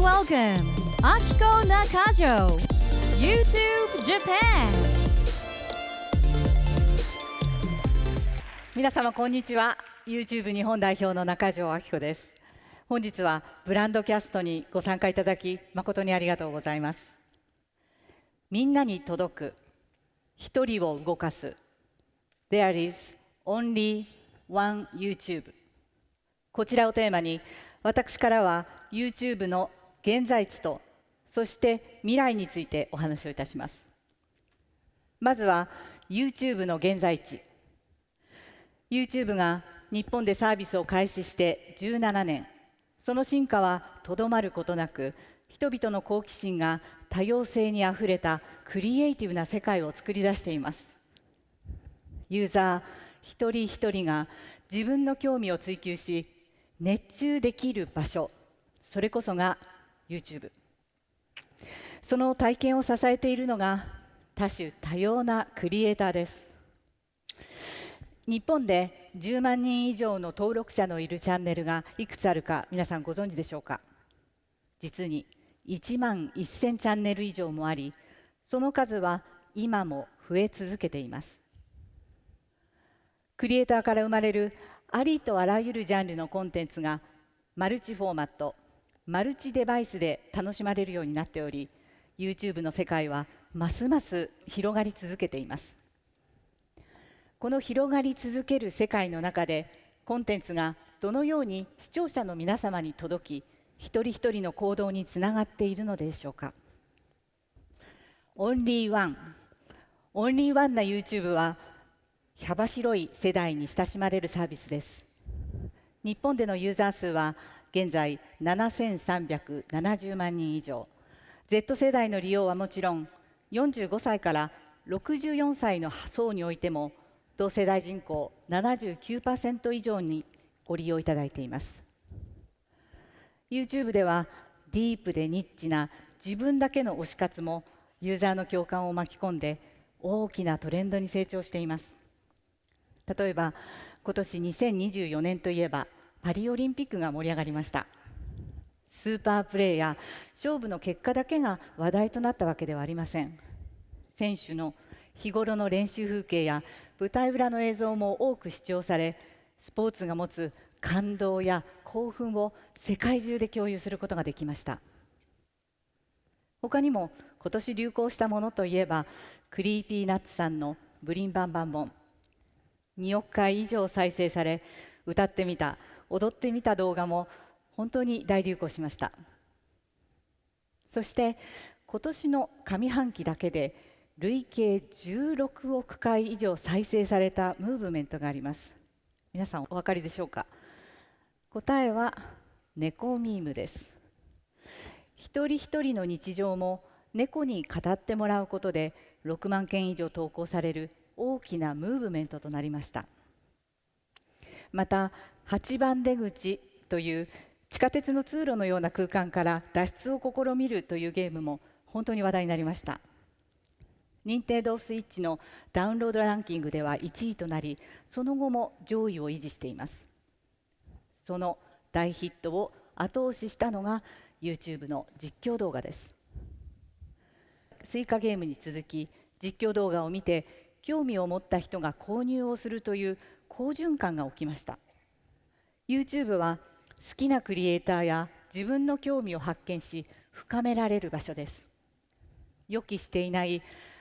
welcome Akiko Nakajo YouTube Japan。 皆様こんにちは。 YouTube 日本代表の中条明子です。本日はブランドキャストにご参加いただき誠にありがとうございます。みんなに届く、一人を動かす There is only one YouTube。 こちらをテーマに私からは YouTube の現在地とそして未来についてお話をいたします。まずは YouTube の現在地。 YouTube が日本でサービスを開始して17年、その進化はとどまることなく、人々の好奇心が多様性にあふれたクリエイティブな世界を作り出しています。ユーザー一人一人が自分の興味を追求し熱中できる場所、それこそが YouTube。 その体験を支えているのが多種多様なクリエイターです。日本で10万人以上の登録者のいるチャンネルがいくつあるか皆さんご存知でしょうか。実に1万1000チャンネル以上もあり、その数は今も増え続けています。クリエイターから生まれるありとあらゆるジャンルのコンテンツがマルチフォーマット、マルチデバイスで楽しまれるようになっており、 YouTube の世界はますます広がり続けています。この広がり続ける世界の中で、コンテンツがどのように視聴者の皆様に届き、一人一人の行動につながっているのでしょうか。オンリーワンな YouTube は幅広い世代に親しまれるサービスです。日本でのユーザー数は現在7370万人以上。 Z 世代の利用はもちろん、45歳から64歳の層においても同世代人口 79% 以上にご利用いただいています。 YouTube ではディープでニッチな自分だけの推し活もユーザーの共感を巻き込んで大きなトレンドに成長しています。例えば今年2024年といえばパリオリンピックが盛り上がりました。スーパープレーや勝負の結果だけが話題となったわけではありません。選手の日頃の練習風景や舞台裏の映像も多く視聴され、スポーツが持つ感動や興奮を世界中で共有することができました。他にも今年流行したものといえば、クリーピーナッツさんのブリンバンバンボン、2億回以上再生され、歌ってみた踊ってみた動画も本当に大流行しました。そして今年の上半期だけで累計16億回以上再生されたムーブメントがあります。皆さんお分かりでしょうか。答えは猫ミームです。一人一人の日常も猫に語ってもらうことで6万件以上投稿される大きなムーブメントとなりました。また8番出口という地下鉄の通路のような空間から脱出を試みるというゲームも本当に話題になりました。任天堂スイッチのダウンロードランキングでは1位となり、その後も上位を維持しています。その大ヒットを後押ししたのが YouTube の実況動画です。スイカゲームに続き、実況動画を見て興味を持った人が購入をするという好循環が起きました。 YouTube は好きなクリエイターや自分の興味を発見し深められる場所です。予期していない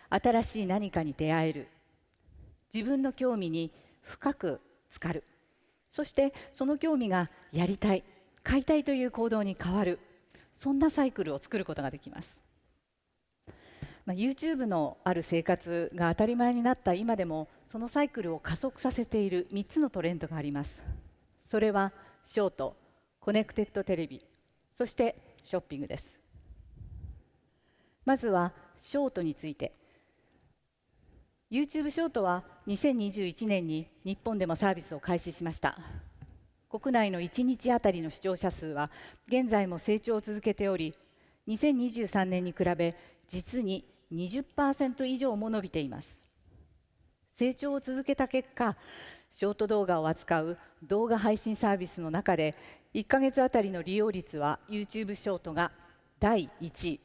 新しい何かに出会える、自分の興味に深く浸かる、そしてその興味がやりたい、買いたいという行動に変わる、そんなサイクルを作ることができます。YouTube のある生活が当たり前になった今でも、そのサイクルを加速させている3つのトレンドがあります。それはショート、コネクテッドテレビ、そしてショッピングです。まずはショートについて。 YouTube ショートは2021年に日本でもサービスを開始しました。国内の1日あたりの視聴者数は現在も成長を続けており、2023年に比べ実に 20% 以上も伸びています。成長を続けた結果、ショート動画を扱う動画配信サービスの中で1ヶ月あたりの利用率は YouTube ショートが第1位、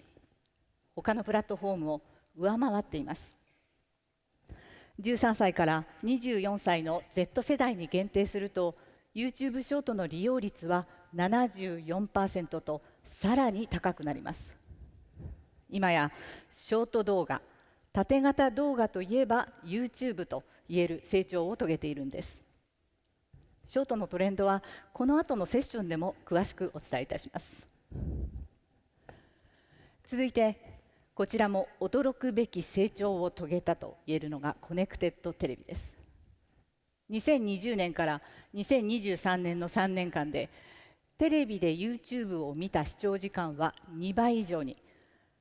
他のプラットフォームを上回っています。13歳から24歳の Z 世代に限定すると、 YouTube ショートの利用率は 74% とさらに高くなります。今やショート動画、縦型動画といえば YouTube と言える成長を遂げているんです。ショートのトレンドはこの後のセッションでも詳しくお伝えいたします。続いて、こちらも驚くべき成長を遂げたと言えるのがコネクテッドテレビです。2020年から2023年の3年間でテレビで YouTube を見た視聴時間は2倍以上に。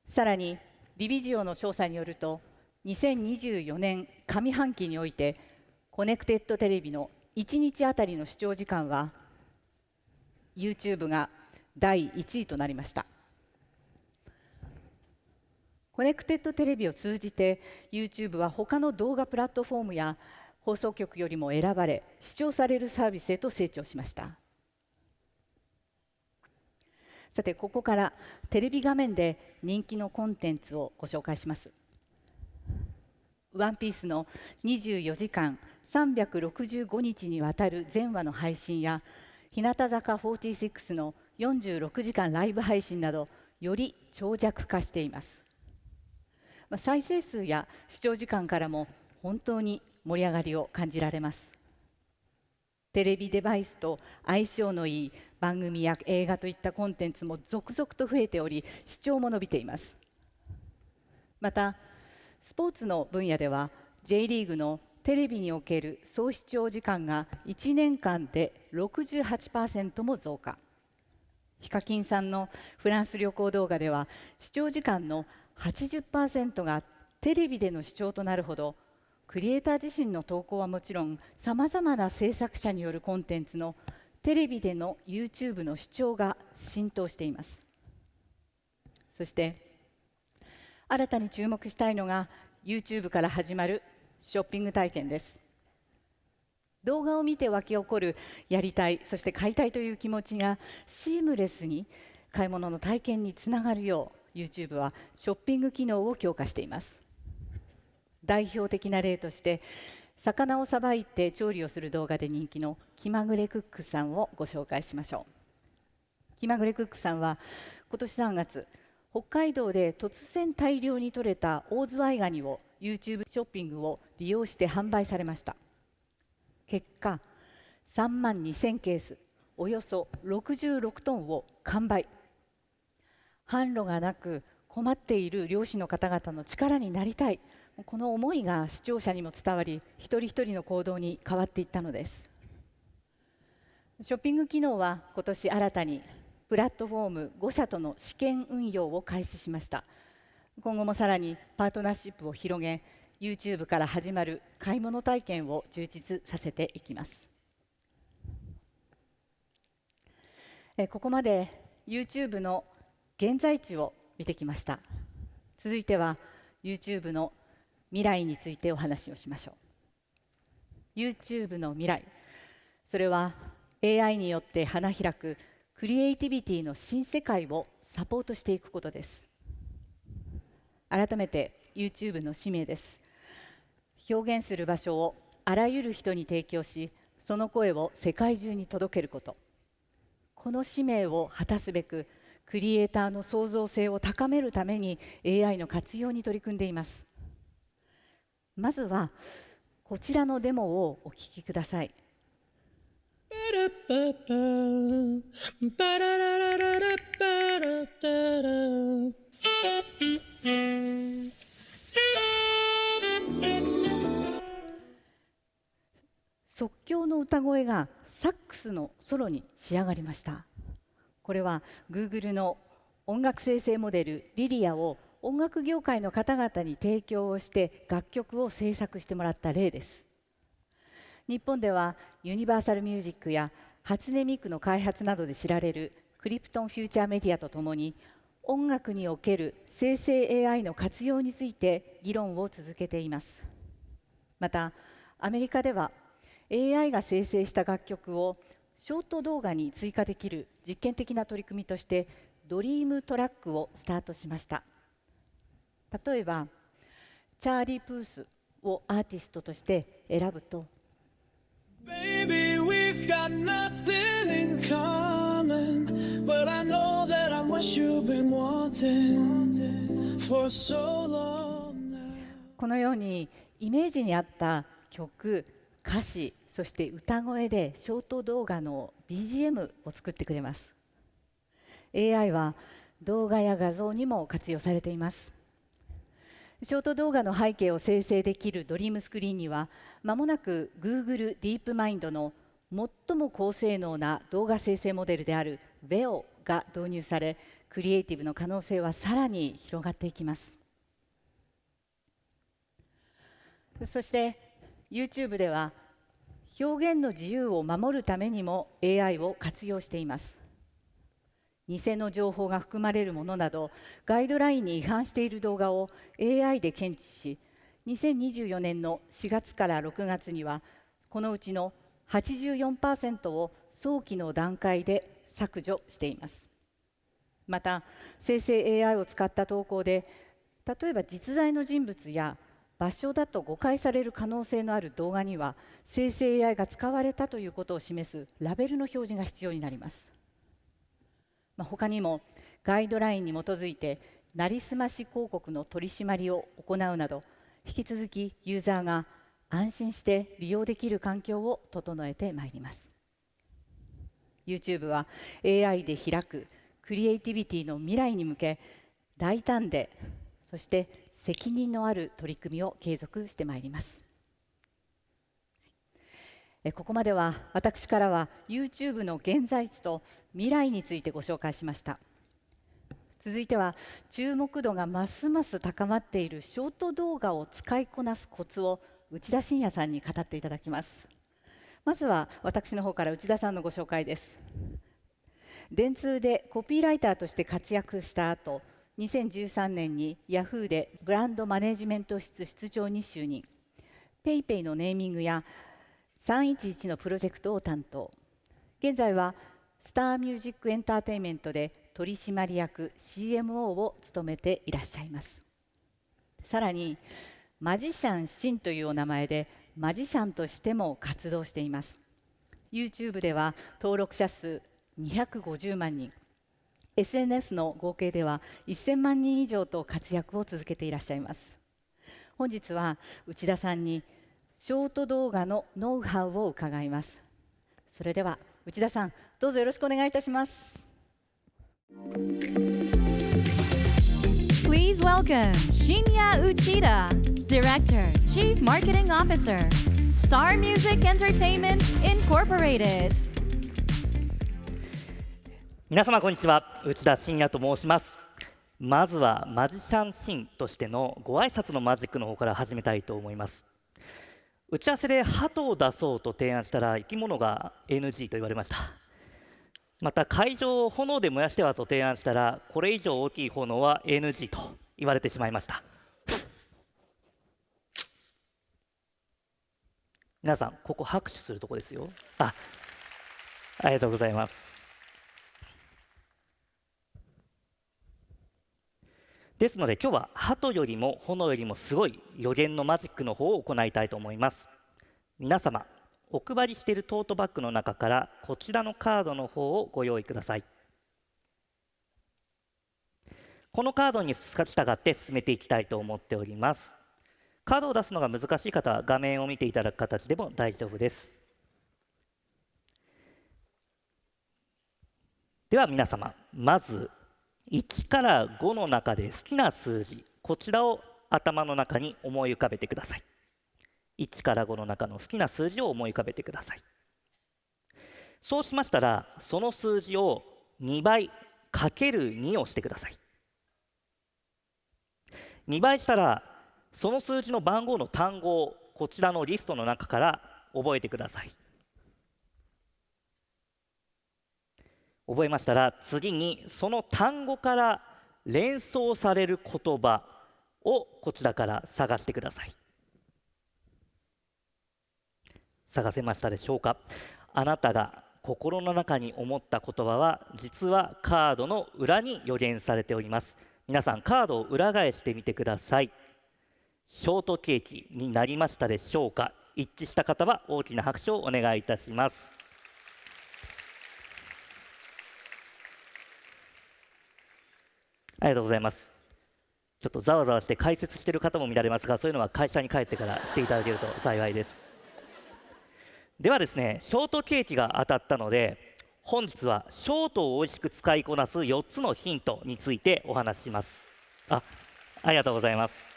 さらにリビジオの調査によると、2024年上半期においてコネクテッドテレビの1日あたりの視聴時間は YouTube が第1位となりました。コネクテッドテレビを通じて YouTube は他の動画プラットフォームや放送局よりも選ばれ、視聴されるサービスへと成長しました。さて、ここからテレビ画面で人気のコンテンツをご紹介します。ワンピースの24時間365日にわたる全話の配信や、日向坂46の46時間ライブ配信など、より長尺化しています。再生数や視聴時間からも本当に盛り上がりを感じられます。テレビデバイスと相性のいい番組や映画といったコンテンツも続々と増えており、視聴も伸びています。またスポーツの分野では J リーグのテレビにおける総視聴時間が1年間で 68% も増加。ヒカキンさんのフランス旅行動画では視聴時間の 80% がテレビでの視聴となるほど、クリエイター自身の投稿はもちろん、さまざまな制作者によるコンテンツのテレビでの YouTube の視聴が浸透しています。そして新たに注目したいのが YouTube から始まるショッピング体験です。動画を見て湧き起こるやりたい、そして買いたいという気持ちがシームレスに買い物の体験につながるよう、YouTube はショッピング機能を強化しています。代表的な例として、魚をさばいて調理をする動画で人気の気まぐれクックさんをご紹介しましょう。気まぐれクックさんは今年3月、北海道で突然大量に取れたオオズワイガニを YouTube ショッピングを利用して販売されました。結果、3万2000ケース、およそ66トンを完売。販路がなく困っている漁師の方々の力になりたい、この思いが視聴者にも伝わり、一人一人の行動に変わっていったのです。ショッピング機能は今年新たにプラットフォーム5社との試験運用を開始しました。今後もさらにパートナーシップを広げ、 YouTube から始まる買い物体験を充実させていきます。ここまで YouTube の現在地を見てきました。続いては YouTube の未来についてお話をしましょう。 YouTube の未来、それは AI によって花開くクリエイティビティの新世界をサポートしていくことです。改めて YouTube の使命です。表現する場所をあらゆる人に提供し、その声を世界中に届けること。この使命を果たすべく、クリエイターの創造性を高めるために AI の活用に取り組んでいます。まずはこちらのデモをお聞きください。即興の歌声がサックスのソロに仕上がりました。これは Google の音楽生成モデルリリアを音楽業界の方々に提供をして楽曲を制作してもらった例です。日本ではユニバーサルミュージックや初音ミクの開発などで知られるクリプトンフューチャーメディアとともに、音楽における生成 AI の活用について議論を続けています。またアメリカでは AI が生成した楽曲をショート動画に追加できる実験的な取り組みとしてドリームトラックをスタートしました。例えばチャーリー・プースをアーティストとして選ぶと、Baby, we've got nothing in common, but I know that I'm what you've been wanting for so long now. このようにイメージに合った曲、歌詞、そして歌声でショート動画の BGM を作ってくれます。 AI は動画や画像にも活用されています。ショート動画の背景を生成できるドリームスクリーンには、まもなく Google ディープマインドの最も高性能な動画生成モデルである Veo が導入され、クリエイティブの可能性はさらに広がっていきます。そして YouTube では表現の自由を守るためにも AI を活用しています。偽の情報が含まれるものなどガイドラインに違反している動画を AI で検知し、2024年の4月から6月にはこのうちの 84% を早期の段階で削除しています。また生成 AI を使った投稿で、例えば実在の人物や場所だと誤解される可能性のある動画には、生成 AI が使われたということを示すラベルの表示が必要になります。他にもガイドラインに基づいてなりすまし広告の取り締まりを行うなど、引き続きユーザーが安心して利用できる環境を整えてまいります。 YouTube は AI で開くクリエイティビティの未来に向け、大胆でそして責任のある取り組みを継続してまいります。ここまでは私からは YouTube の現在地と未来についてご紹介しました。続いては注目度がますます高まっているショート動画を使いこなすコツを内田信也さんに語っていただきます。まずは私の方から内田さんのご紹介です。電通でコピーライターとして活躍した後、2013年にヤフーでブランドマネジメント室室長に就任。ペイペイのネーミングや311のプロジェクトを担当。現在はスターミュージックエンターテインメントで取締役 CMO を務めていらっしゃいます。さらにマジシャンシンというお名前でマジシャンとしても活動しています。 YouTube では登録者数250万人、 SNS の合計では1000万人以上と活躍を続けていらっしゃいます。本日は内田さんにショート動画のノウハウを伺います。それでは内田さん、どうぞよろしくお願いいたします。 Please welcome Shinya Uchida, Director, Chief Marketing Officer, Star Music Entertainment Incorporated. 皆様こんにちは、内田信也と申します。まずはマジシャンシンとしてのご挨拶のマジックの方から始めたいと思います。打ち合わせで鳩を出そうと提案したら生き物が NG と言われました。また会場を炎で燃やしてはと提案したら、これ以上大きい炎は NG と言われてしまいました。皆さん、ここ拍手するとこですよ。ありがとうございます。ですので今日は鳩よりも炎よりもすごい予言のマジックの方を行いたいと思います。皆様、お配りしているトートバッグの中からこちらのカードの方をご用意ください。このカードに従って進めていきたいと思っております。カードを出すのが難しい方は画面を見ていただく形でも大丈夫です。では皆様、まず1から5の中で好きな数字、こちらを頭の中に思い浮かべてください。1から5の中の好きな数字を思い浮かべてください。そうしましたら、その数字を2倍かける2をしてください。2倍したら、その数字の番号の単語をこちらのリストの中から覚えてください。覚えましたら、次にその単語から連想される言葉をこちらから探してください。探せましたでしょうか。あなたが心の中に思った言葉は実はカードの裏に予言されております。皆さんカードを裏返してみてください。ショートケーキになりましたでしょうか。一致した方は大きな拍手をお願いいたします。ありがとうございます。ちょっとざわざわして解説している方も見られますが、そういうのは会社に帰ってからしていただけると幸いです。ではですね、ショートケーキが当たったので、本日はショートを美味しく使いこなす4つのヒントについてお話しします。ありがとうございます。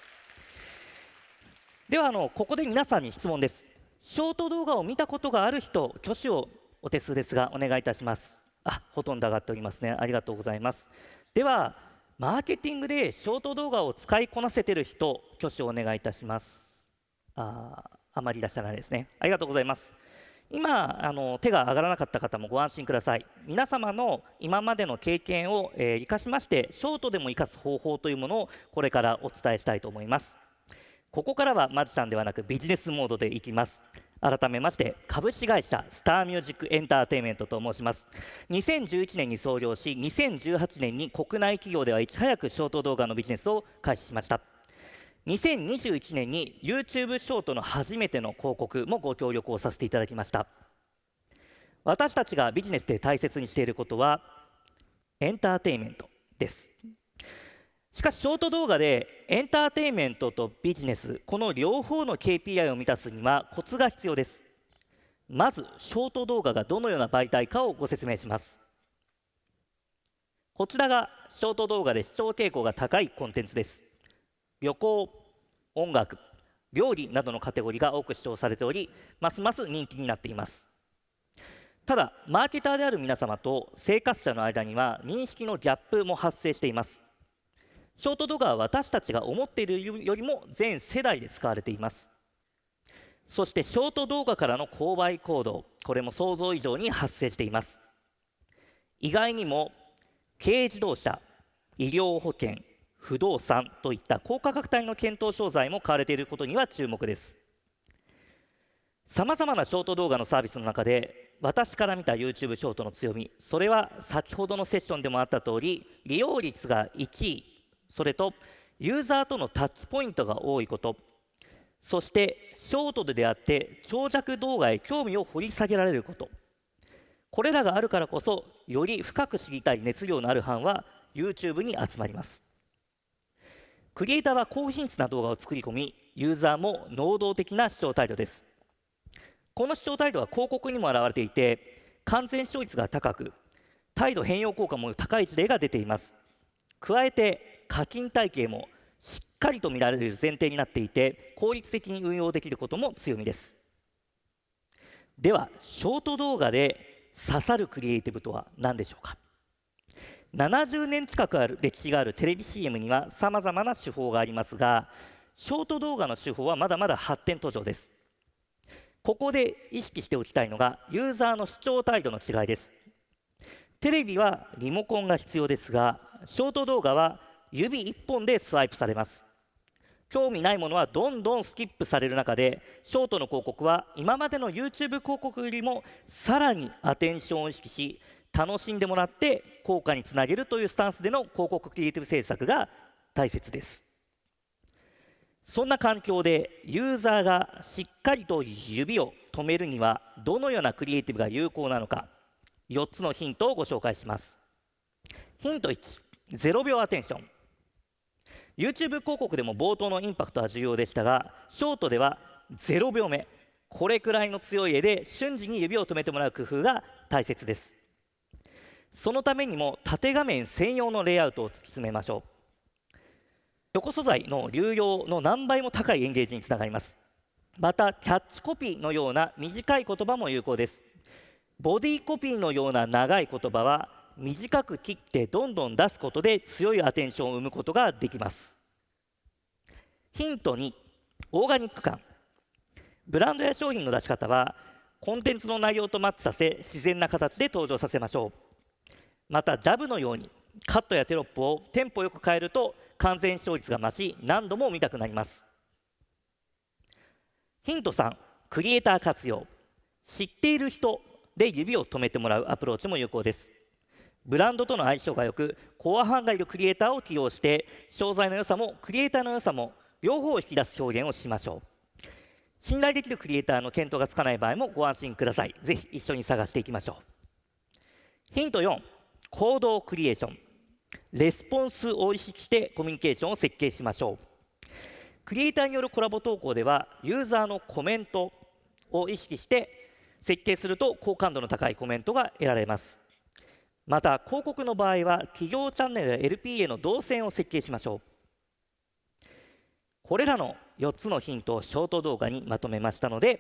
ではここで皆さんに質問です。ショート動画を見たことがある人、挙手をお手数ですがお願いいたします。ほとんど上がっておりますね。ありがとうございます。ではマーケティングでショート動画を使いこなせている人、挙手をお願いいたします。あまりいらっしゃらないですね。ありがとうございます。今手が上がらなかった方もご安心ください。皆様の今までの経験を、生かしまして、ショートでも生かす方法というものをこれからお伝えしたいと思います。ここからはマジさんではなくビジネスモードでいきます。改めまして株式会社スターミュージックエンターテインメントと申します。2011年に創業し、2018年に国内企業ではいち早くショート動画のビジネスを開始しました。2021年に YouTube ショートの初めての広告もご協力をさせていただきました。私たちがビジネスで大切にしていることはエンターテインメントです。しかしショート動画でエンターテインメントとビジネス、この両方の KPI を満たすにはコツが必要です。まずショート動画がどのような媒体かをご説明します。こちらがショート動画で視聴傾向が高いコンテンツです。旅行、音楽、料理などのカテゴリーが多く視聴されており、ますます人気になっています。ただマーケターである皆様と生活者の間には認識のギャップも発生しています。ショート動画は私たちが思っているよりも全世代で使われています。そしてショート動画からの購買行動、これも想像以上に発生しています。意外にも軽自動車、医療保険、不動産といった高価格帯の検討商材も買われていることには注目です。さまざまなショート動画のサービスの中で私から見た YouTube ショートの強み、それは先ほどのセッションでもあった通り、利用率が1位、それとユーザーとのタッチポイントが多いこと、そしてショートで出会って長尺動画へ興味を掘り下げられること、これらがあるからこそより深く知りたい熱量のあるファンは YouTube に集まります。クリエイターは高品質な動画を作り込み、ユーザーも能動的な視聴態度です。この視聴態度は広告にも表れていて、完全視聴率が高く、態度変容効果も高い事例が出ています。加えて課金体系もしっかりと見られる前提になっていて、効率的に運用できることも強みです。ではショート動画で刺さるクリエイティブとは何でしょうか。70年近くある歴史があるテレビ CM にはさまざまな手法がありますが、ショート動画の手法はまだまだ発展途上です。ここで意識しておきたいのがユーザーの視聴態度の違いです。テレビはリモコンが必要ですが、ショート動画は指1本でスワイプされます。興味ないものはどんどんスキップされる中で、ショートの広告は今までの YouTube 広告よりもさらにアテンションを意識し、楽しんでもらって効果につなげるというスタンスでの広告クリエイティブ制作が大切です。そんな環境でユーザーがしっかりと指を止めるにはどのようなクリエイティブが有効なのか、4つのヒントをご紹介します。ヒント1、0秒アテンション。 YouTube 広告でも冒頭のインパクトは重要でしたが、ショートでは0秒目、これくらいの強い絵で瞬時に指を止めてもらう工夫が大切です。そのためにも縦画面専用のレイアウトを突き詰めましょう。横素材の流用の何倍も高いエンゲージにつながります。またキャッチコピーのような短い言葉も有効です。ボディコピーのような長い言葉は短く切ってどんどん出すことで強いアテンションを生むことができます。ヒント2、オーガニック感。ブランドや商品の出し方はコンテンツの内容とマッチさせ、自然な形で登場させましょう。またジャブのようにカットやテロップをテンポよく変えると完全視聴率が増し、何度も見たくなります。ヒント3、クリエイター活用。知っている人で指を止めてもらうアプローチも有効です。ブランドとの相性が良く、コアファンがいるクリエイターを起用して、商材の良さもクリエイターの良さも両方を引き出す表現をしましょう。信頼できるクリエイターの検討がつかない場合もご安心ください。ぜひ一緒に探していきましょう。ヒント4、行動クリエーション。レスポンスを意識してコミュニケーションを設計しましょう。クリエイターによるコラボ投稿では、ユーザーのコメントを意識して設計すると好感度の高いコメントが得られます。また、広告の場合は企業チャンネルや LP への動線を設計しましょう。これらの4つのヒントをショート動画にまとめましたので、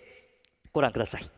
ご覧ください。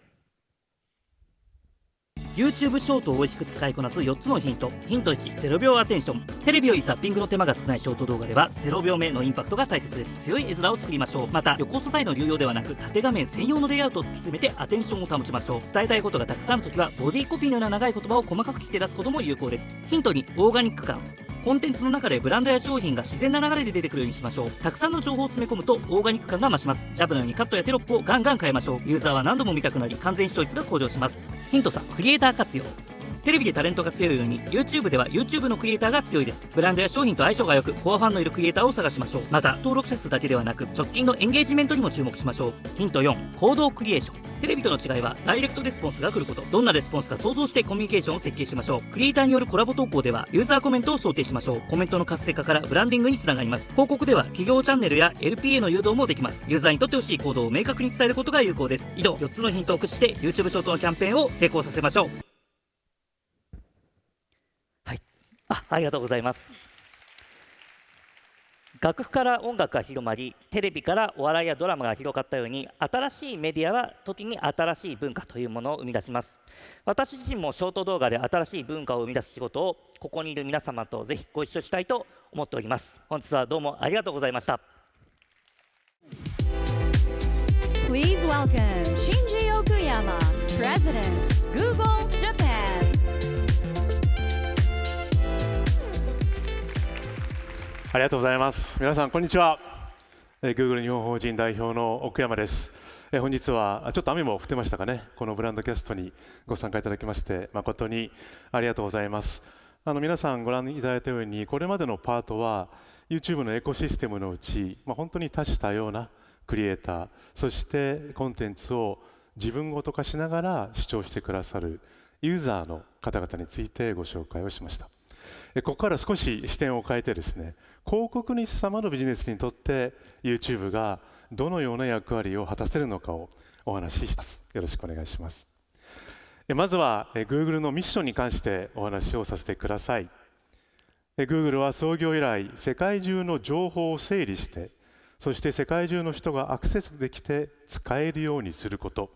YouTube ショートを美味しく使いこなす4つのヒント。ヒント1、0秒アテンション。テレビよりザッピングの手間が少ないショート動画では0秒目のインパクトが大切です。強い絵面を作りましょう。また、横素材の流用ではなく縦画面専用のレイアウトを突き詰めてアテンションを保ちましょう。伝えたいことがたくさんあるときはボディコピーのような長い言葉を細かく切って出すことも有効です。ヒント2、オーガニック感。コンテンツの中でブランドや商品が自然な流れで出てくるようにしましょう。たくさんの情報を詰め込むとオーガニック感が増します。ジャブのようにカットやテロップをガンガン変えましょう。ユーザーは何度も見たくなり、完全視聴率が向上します。ヒント3、クリエイター活用。テレビでタレントが強いように YouTube では YouTube のクリエイターが強いです。ブランドや商品と相性が良く、コアファンのいるクリエイターを探しましょう。また、登録者数だけではなく直近のエンゲージメントにも注目しましょう。ヒント4、行動クリエーション。テレビとの違いはダイレクトレスポンスが来ること。どんなレスポンスか想像してコミュニケーションを設計しましょう。クリエイターによるコラボ投稿ではユーザーコメントを想定しましょう。コメントの活性化からブランディングにつながります。広告では企業チャンネルや LP への誘導もできます。ユーザーにとってほしい行動を明確に伝えることが有効です。以上、4つのヒントを駆使して YouTube ショートのキャンペーンを成功させましょう。はい、ありがとうございます。楽譜から音楽が広まり、テレビからお笑いやドラマが広がったように、新しいメディアは時に新しい文化というものを生み出します。私自身もショート動画で新しい文化を生み出す仕事をここにいる皆様とぜひご一緒したいと思っております。本日はどうもありがとうございました。Please welcome Shinji Okuyama, President, Google Japan. ありがとうございます。皆さんこんにちは。Google 日本法人代表の奥山です。本日はちょっと雨も降ってましたかね。このブランドキャストにご参加いただきまして誠にありがとうございます。皆さんご覧いただいたように、これまでのパートは YouTube のエコシステムのうち、本当に多種多様なクリエイター、そしてコンテンツを自分ごと化しながら視聴してくださるユーザーの方々についてご紹介をしました。ここから少し視点を変えてですね、広告主様のビジネスにとって YouTube がどのような役割を果たせるのかをお話しします。よろしくお願いします。まずは Google のミッションに関してお話をさせてください。Google は創業以来、世界中の情報を整理して、そして世界中の人がアクセスできて使えるようにすること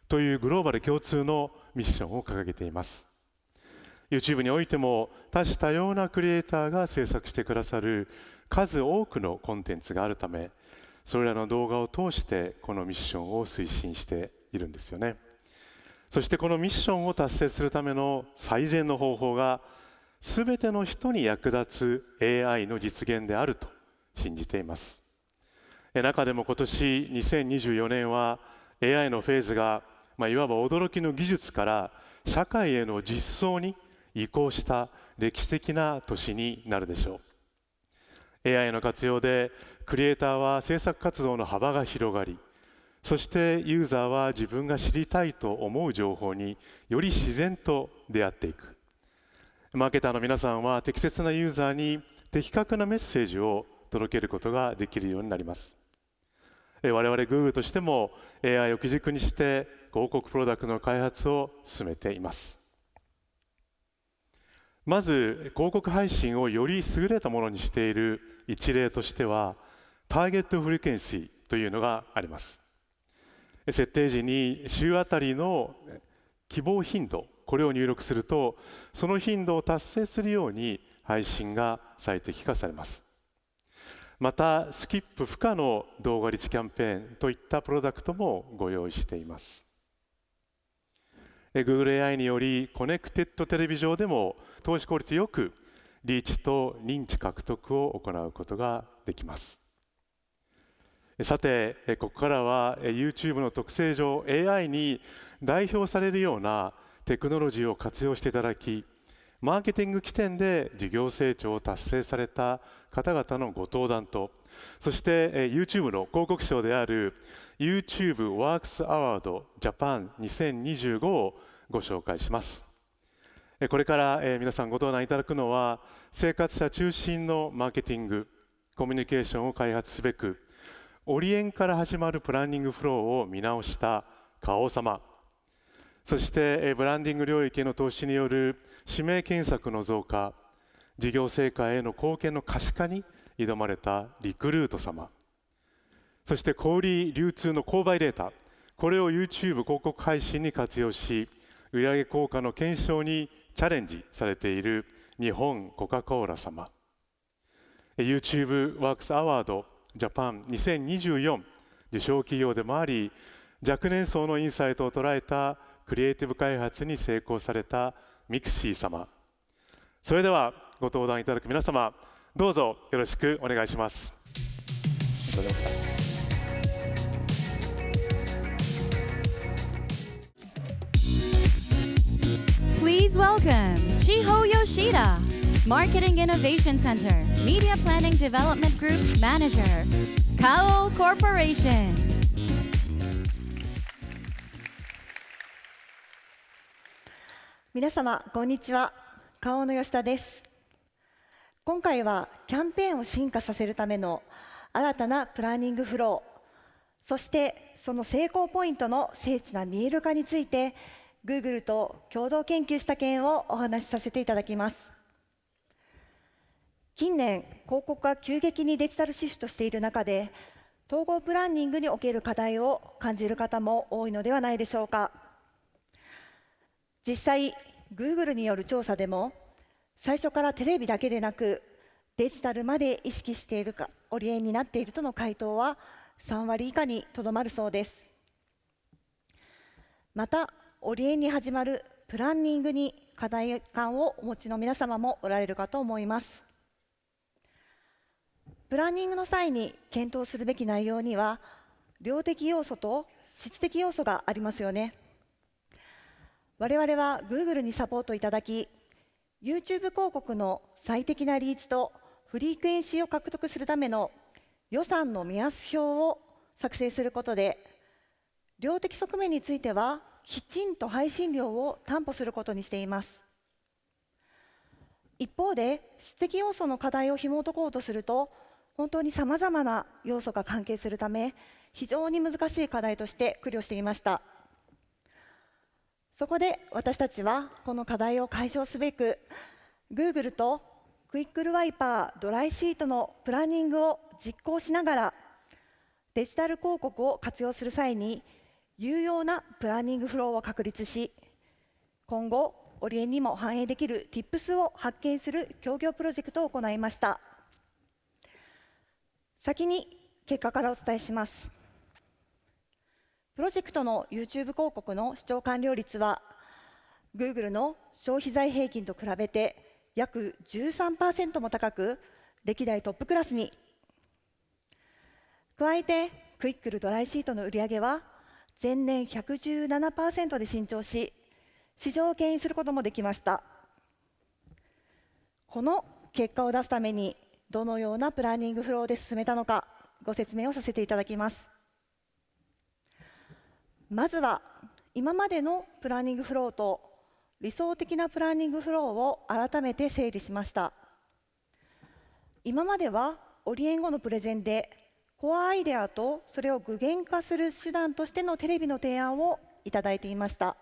というグローバル共通のミッションを掲げています。YouTube においても多種多様なクリエイターが制作してくださる数多くのコンテンツがあるため、それらの動画を通してこのミッションを推進しているんですよね。そしてこのミッションを達成するための最善の方法が、すべての人に役立つ AI の実現であると信じています。中でも今年2024年は AI のフェーズが、いわば驚きの技術から社会への実装に移行した歴史的な年になるでしょう。 AI の活用でクリエイターは制作活動の幅が広がり、そしてユーザーは自分が知りたいと思う情報により自然と出会っていく。マーケターの皆さんは適切なユーザーに的確なメッセージを届けることができるようになります。我々 Google としても AI を基軸にして広告プロダクトの開発を進めています。まず広告配信をより優れたものにしている一例としては、ターゲットフリケンシーというのがあります。設定時に週あたりの希望頻度、これを入力すると、その頻度を達成するように配信が最適化されます。またスキップ不可の動画リーチキャンペーンといったプロダクトもご用意しています。Google AI によりコネクテッドテレビ上でも投資効率よくリーチと認知獲得を行うことができます。さて、ここからは YouTube の特性上 AI に代表されるようなテクノロジーを活用していただき、マーケティング起点で事業成長を達成された方々のご登壇と、そして YouTube の広告賞である YouTube Works Award Japan 2025をご紹介します。これから皆さんご登壇いただくのは、生活者中心のマーケティング、コミュニケーションを開発すべく、オリエンから始まるプランニングフローを見直した花王様、そしてブランディング領域への投資による指名検索の増加、事業成果への貢献の可視化に挑まれたリクルート様、そして小売流通の購買データ、これを YouTube 広告配信に活用し、売上効果の検証にチャレンジされている日本コカ・コーラ様、YouTube Works Award Japan 2024受賞企業でもあり、若年層のインサイトを捉えたクリエイティブ開発に成功されたミクシー様、それではご登壇いただく皆様、どうぞよろしくお願いします。Please welcome Shiho Yoshida, Marketing Innovation Center, Media Planning Development Group Manager, Kao Corporation. 皆様こんにちは、花王の吉田です。今回はキャンペーンを進化させるための新たなプランニングフロー、そしてその成功ポイントの精緻な見える化について Google と共同研究した件をお話しさせていただきます。近年、広告が急激にデジタルシフトしている中で、統合プランニングにおける課題を感じる方も多いのではないでしょうか。実際、Google による調査でも、最初からテレビだけでなく、デジタルまで意識しているか、オリエンになっているとの回答は3割以下にとどまるそうです。また、オリエンに始まるプランニングに課題感をお持ちの皆様もおられるかと思います。プランニングの際に検討するべき内容には、量的要素と質的要素がありますよね。我々は Google にサポートいただき、YouTube 広告の最適なリーチとフリークエンシーを獲得するための予算の目安表を作成することで、量的側面についてはきちんと配信量を担保することにしています。一方で、質的要素の課題を紐解こうとすると、本当にさまざまな要素が関係するため、非常に難しい課題として苦慮していました。そこで私たちはこの課題を解消すべく、Google とクイックルワイパードライシートのプランニングを実行しながら、デジタル広告を活用する際に有用なプランニングフローを確立し、今後オリエンにも反映できる Tips を発見する協業プロジェクトを行いました。先に結果からお伝えします。プロジェクトの YouTube 広告の視聴完了率は Google の消費財平均と比べて約 13% も高く、歴代トップクラスに。加えてクイックルドライシートの売上は前年 117% で伸長し、市場を牽引することもできました。この結果を出すためにどのようなプランニングフローで進めたのか、ご説明をさせていただきます。まずは今までのプランニングフローと理想的なプランニングフローを改めて整理しました。今まではオリエン後のプレゼンでコアアイデアとそれを具現化する手段としてのテレビの提案をいただいていました。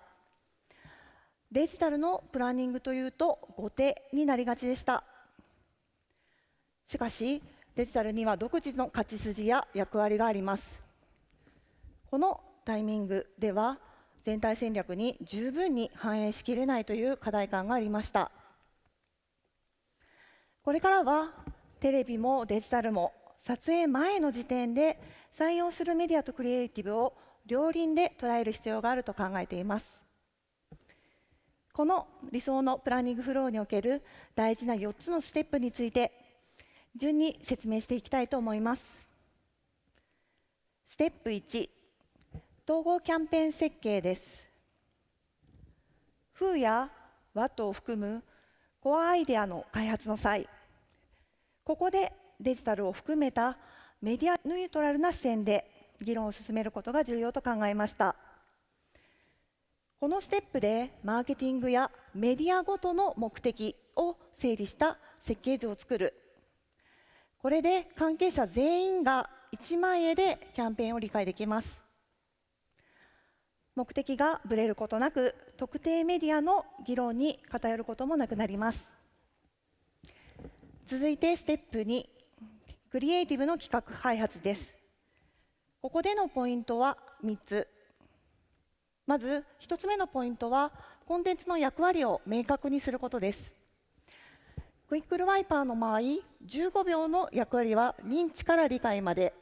デジタルのプランニングというと後手になりがちでした。しかしデジタルには独自の勝ち筋や役割があります。このタイミングでは全体戦略に十分に反映しきれないという課題感がありました。これからはテレビもデジタルも撮影前の時点で採用するメディアとクリエイティブを両輪で捉える必要があると考えています。この理想のプランニングフローにおける大事な4つのステップについて順に説明していきたいと思います。ステップ1、統合キャンペーン設計です。Who や What を含むコアアイデアの開発の際、ここでデジタルを含めたメディアニュートラルな視点で議論を進めることが重要と考えました。このステップでマーケティングやメディアごとの目的を整理した設計図を作る。これで関係者全員が一万円でキャンペーンを理解できます。目的がぶれることなく、特定メディアの議論に偏ることもなくなります。続いてステップ2、クリエイティブの企画開発です。ここでのポイントは3つ。まず1つ目のポイントは、コンテンツの役割を明確にすることです。クイックルワイパーの場合、15秒の役割は認知から理解まで、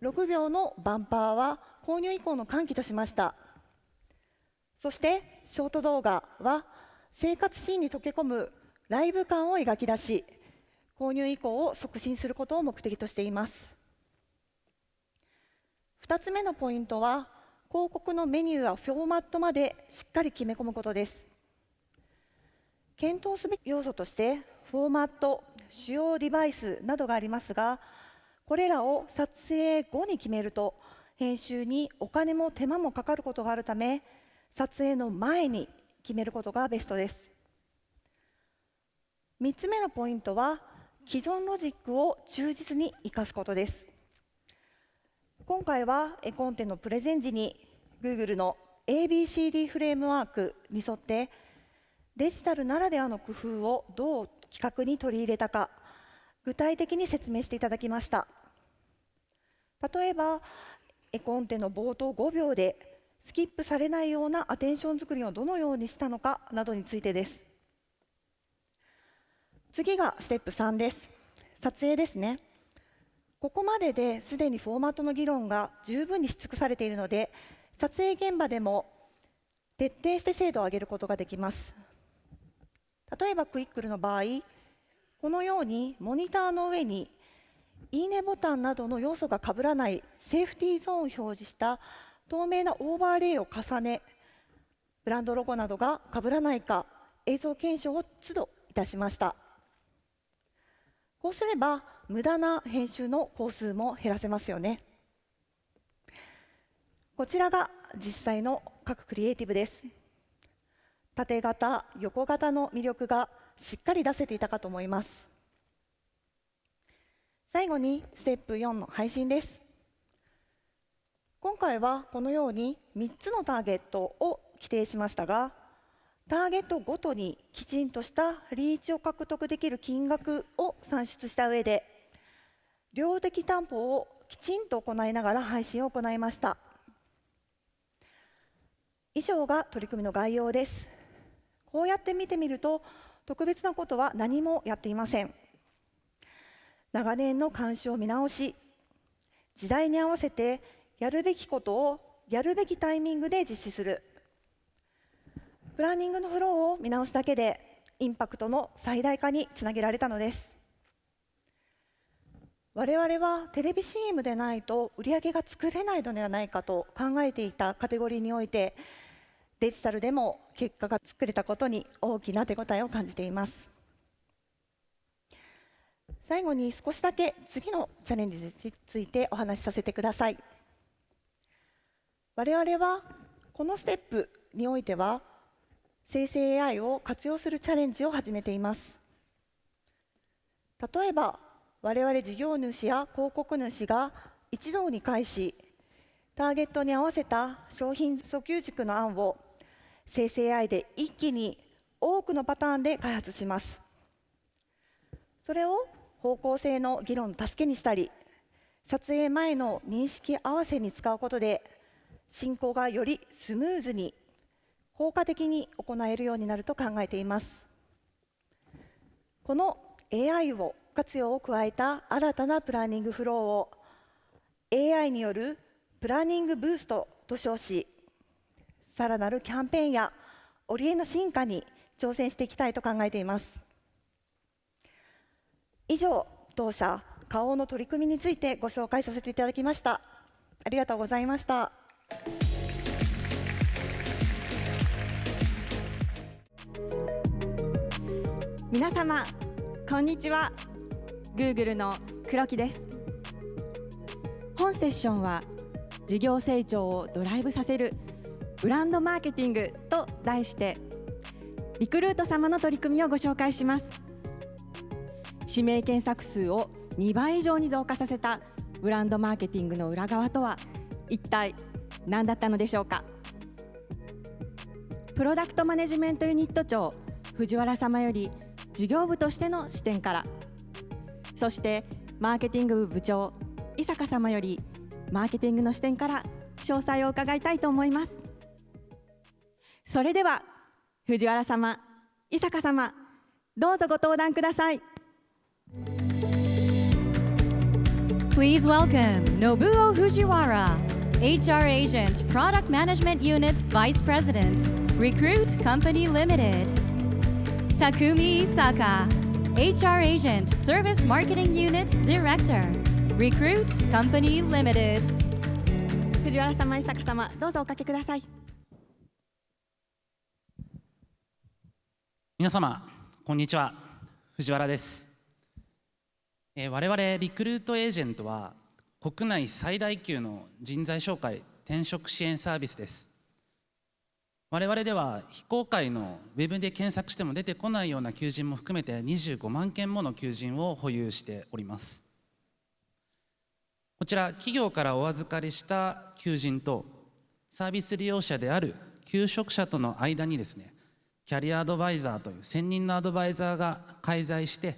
6秒のバンパーは購入以降の喚起としました。そしてショート動画は生活シーンに溶け込むライブ感を描き出し、購入以降を促進することを目的としています。2つ目のポイントは、広告のメニューやフォーマットまでしっかり決め込むことです。検討すべき要素としてフォーマット、主要デバイスなどがありますが、これらを撮影後に決めると編集にお金も手間もかかることがあるため、撮影の前に決めることがベストです。3つ目のポイントは、既存ロジックを忠実に生かすことです。今回は絵コンテのプレゼン時に Google の ABCD フレームワークに沿ってデジタルならではの工夫をどう企画に取り入れたか、具体的に説明していただきました。例えば絵コンテの冒頭5秒でスキップされないようなアテンション作りをどのようにしたのかなどについてです。次がステップ3です。撮影ですね。ここまでですでにフォーマットの議論が十分にし尽くされているので、撮影現場でも徹底して精度を上げることができます。例えばクイックルの場合、このようにモニターの上にいいねボタンなどの要素が被らないセーフティーゾーンを表示した透明なオーバーレイを重ね、ブランドロゴなどが被らないか映像検証を都度いたしました。こうすれば無駄な編集の工数も減らせますよね。こちらが実際の各クリエイティブです。縦型、横型の魅力がしっかり出せていたかと思います。最後にステップ4の配信です。今回はこのように3つのターゲットを規定しましたが、ターゲットごとにきちんとしたリーチを獲得できる金額を算出した上で、量的担保をきちんと行いながら配信を行いました。以上が取り組みの概要です。こうやって見てみると、特別なことは何もやっていません。長年の監視を見直し、時代に合わせてやるべきことをやるべきタイミングで実施する。プランニングのフローを見直すだけでインパクトの最大化につなげられたのです。我々はテレビ CM でないと売り上げが作れないのではないかと考えていたカテゴリーにおいて、デジタルでも結果が作れたことに大きな手応えを感じています。最後に少しだけ次のチャレンジについてお話しさせてください。我々はこのステップにおいては生成 AI を活用するチャレンジを始めています。例えば我々事業主や広告主が一堂に会し、ターゲットに合わせた商品訴求軸の案を生成 AI で一気に多くのパターンで開発します。それを方向性の議論の助けにしたり、撮影前の認識合わせに使うことで進行がよりスムーズに効果的に行えるようになると考えています。この AI を活用を加えた新たなプランニングフローを AI によるプランニングブーストと称し、さらなるキャンペーンや折り絵の進化に挑戦していきたいと考えています。以上、当社花王の取り組みについてご紹介させていただきました。ありがとうございました。皆様こんにちは。 Google の黒木です。本セッションは事業成長をドライブさせるブランドマーケティングと題してリクルート様の取り組みをご紹介します。指名検索数を2倍以上に増加させたブランドマーケティングの裏側とは一体何だったのでしょうか。プロダクトマネジメントユニット長藤原様より事業部としての視点から、そしてマーケティング部部長伊坂様よりマーケティングの視点から詳細を伺いたいと思います。それでは藤原様、伊坂様、どうぞご登壇ください。 Please welcome Nobuo Fujiwara, HR Agent, Product Management Unit Vice President, Recruit Company Limited. Takumi Isaka, HR Agent, Service Marketing Unit Director, Recruit Company Limited. 藤原様、伊坂様、どうぞおかけください。皆様こんにちは、藤原です。我々リクルートエージェントは国内最大級の人材紹介転職支援サービスです。我々では非公開のウェブで検索しても出てこないような求人も含めて25万件もの求人を保有しております。こちら企業からお預かりした求人とサービス利用者である求職者との間にですね、キャリアアドバイザーという専任のアドバイザーが介在して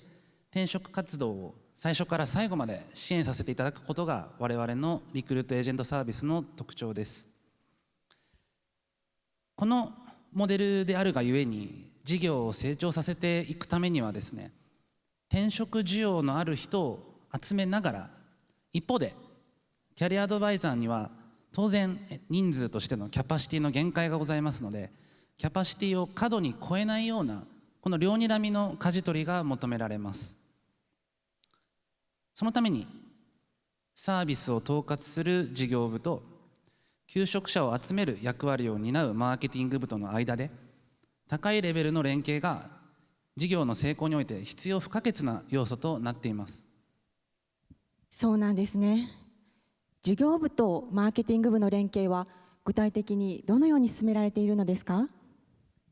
転職活動を最初から最後まで支援させていただくことが我々のリクルートエージェントサービスの特徴です。このモデルであるがゆえに事業を成長させていくためにはですね、転職需要のある人を集めながら、一方でキャリアアドバイザーには当然人数としてのキャパシティの限界がございますので、キャパシティを過度に超えないようなこの両にらみの舵取りが求められます。そのためにサービスを統括する事業部と求職者を集める役割を担うマーケティング部との間で高いレベルの連携が事業の成功において必要不可欠な要素となっています。そうなんですね。事業部とマーケティング部の連携は具体的にどのように進められているのですか？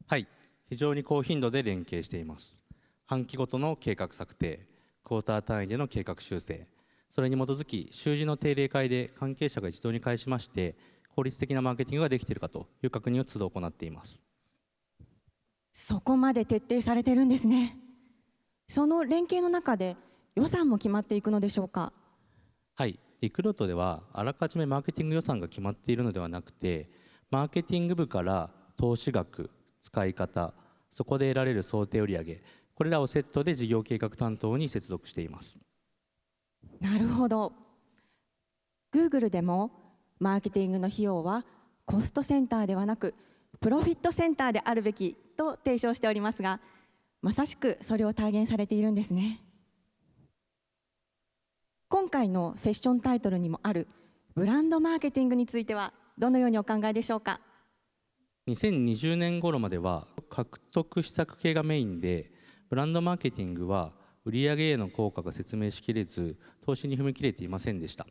はい、非常に高頻度で連携しています。半期ごとの計画策定、クォーター単位での計画修正、それに基づき週次の定例会で関係者が一堂に会しまして効率的なマーケティングができているかという確認を都度行っています。そこまで徹底されているんですね。その連携の中で予算も決まっていくのでしょうか？はい、リクルートではあらかじめマーケティング予算が決まっているのではなくて、マーケティング部から投資額、使い方、そこで得られる想定売上、これらをセットで事業計画担当に接続しています。なるほど。 Google でもマーケティングの費用はコストセンターではなくプロフィットセンターであるべきと提唱しておりますが、まさしくそれを体現されているんですね。今回のセッションタイトルにもあるブランドマーケティングについてはどのようにお考えでしょうか？2020年頃までは獲得施策系がメインで、ブランドマーケティングは売上への効果が説明しきれず投資に踏み切れていませんでした。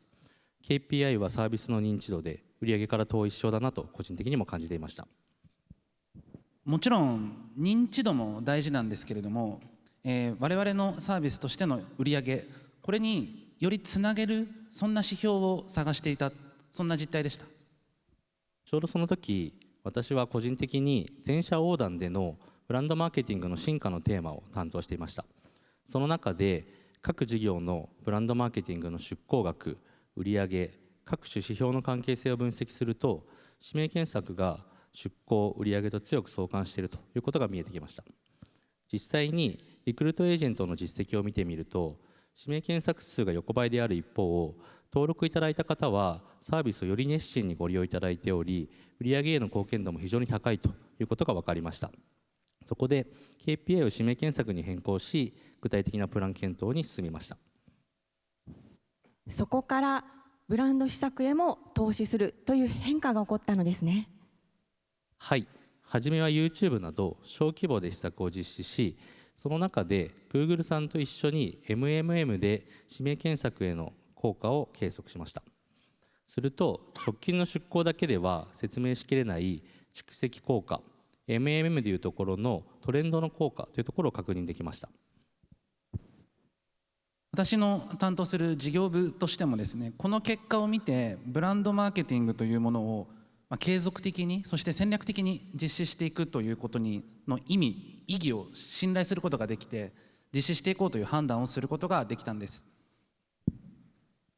KPI はサービスの認知度で売上から遠い一緒だなと個人的にも感じていました。もちろん認知度も大事なんですけれども、我々のサービスとしての売上、これによりつなげる、そんな指標を探していた、そんな実態でした。ちょうどその時、私は個人的に全社横断でのブランドマーケティングの進化のテーマを担当していました。その中で各事業のブランドマーケティングの出向額、売上、各種指標の関係性を分析すると、指名検索が出向、売上と強く相関しているということが見えてきました。実際にリクルートエージェントの実績を見てみると、指名検索数が横ばいである一方、登録いただいた方はサービスをより熱心にご利用いただいており、売上への貢献度も非常に高いということが分かりました。そこで KPI を指名検索に変更し、具体的なプラン検討に進みました。そこからブランド施策へも投資するという変化が起こったのですね。はい、初めは YouTube など小規模で施策を実施し、その中で Google さんと一緒に MMM で指名検索への効果を計測しました。すると直近の出稿だけでは説明しきれない蓄積効果、 MMM でいうところのトレンドの効果というところを確認できました。私の担当する事業部としてもですね、この結果を見てブランドマーケティングというものを継続的に、そして戦略的に実施していくということの意義を信頼することができて、実施していこうという判断をすることができたんです。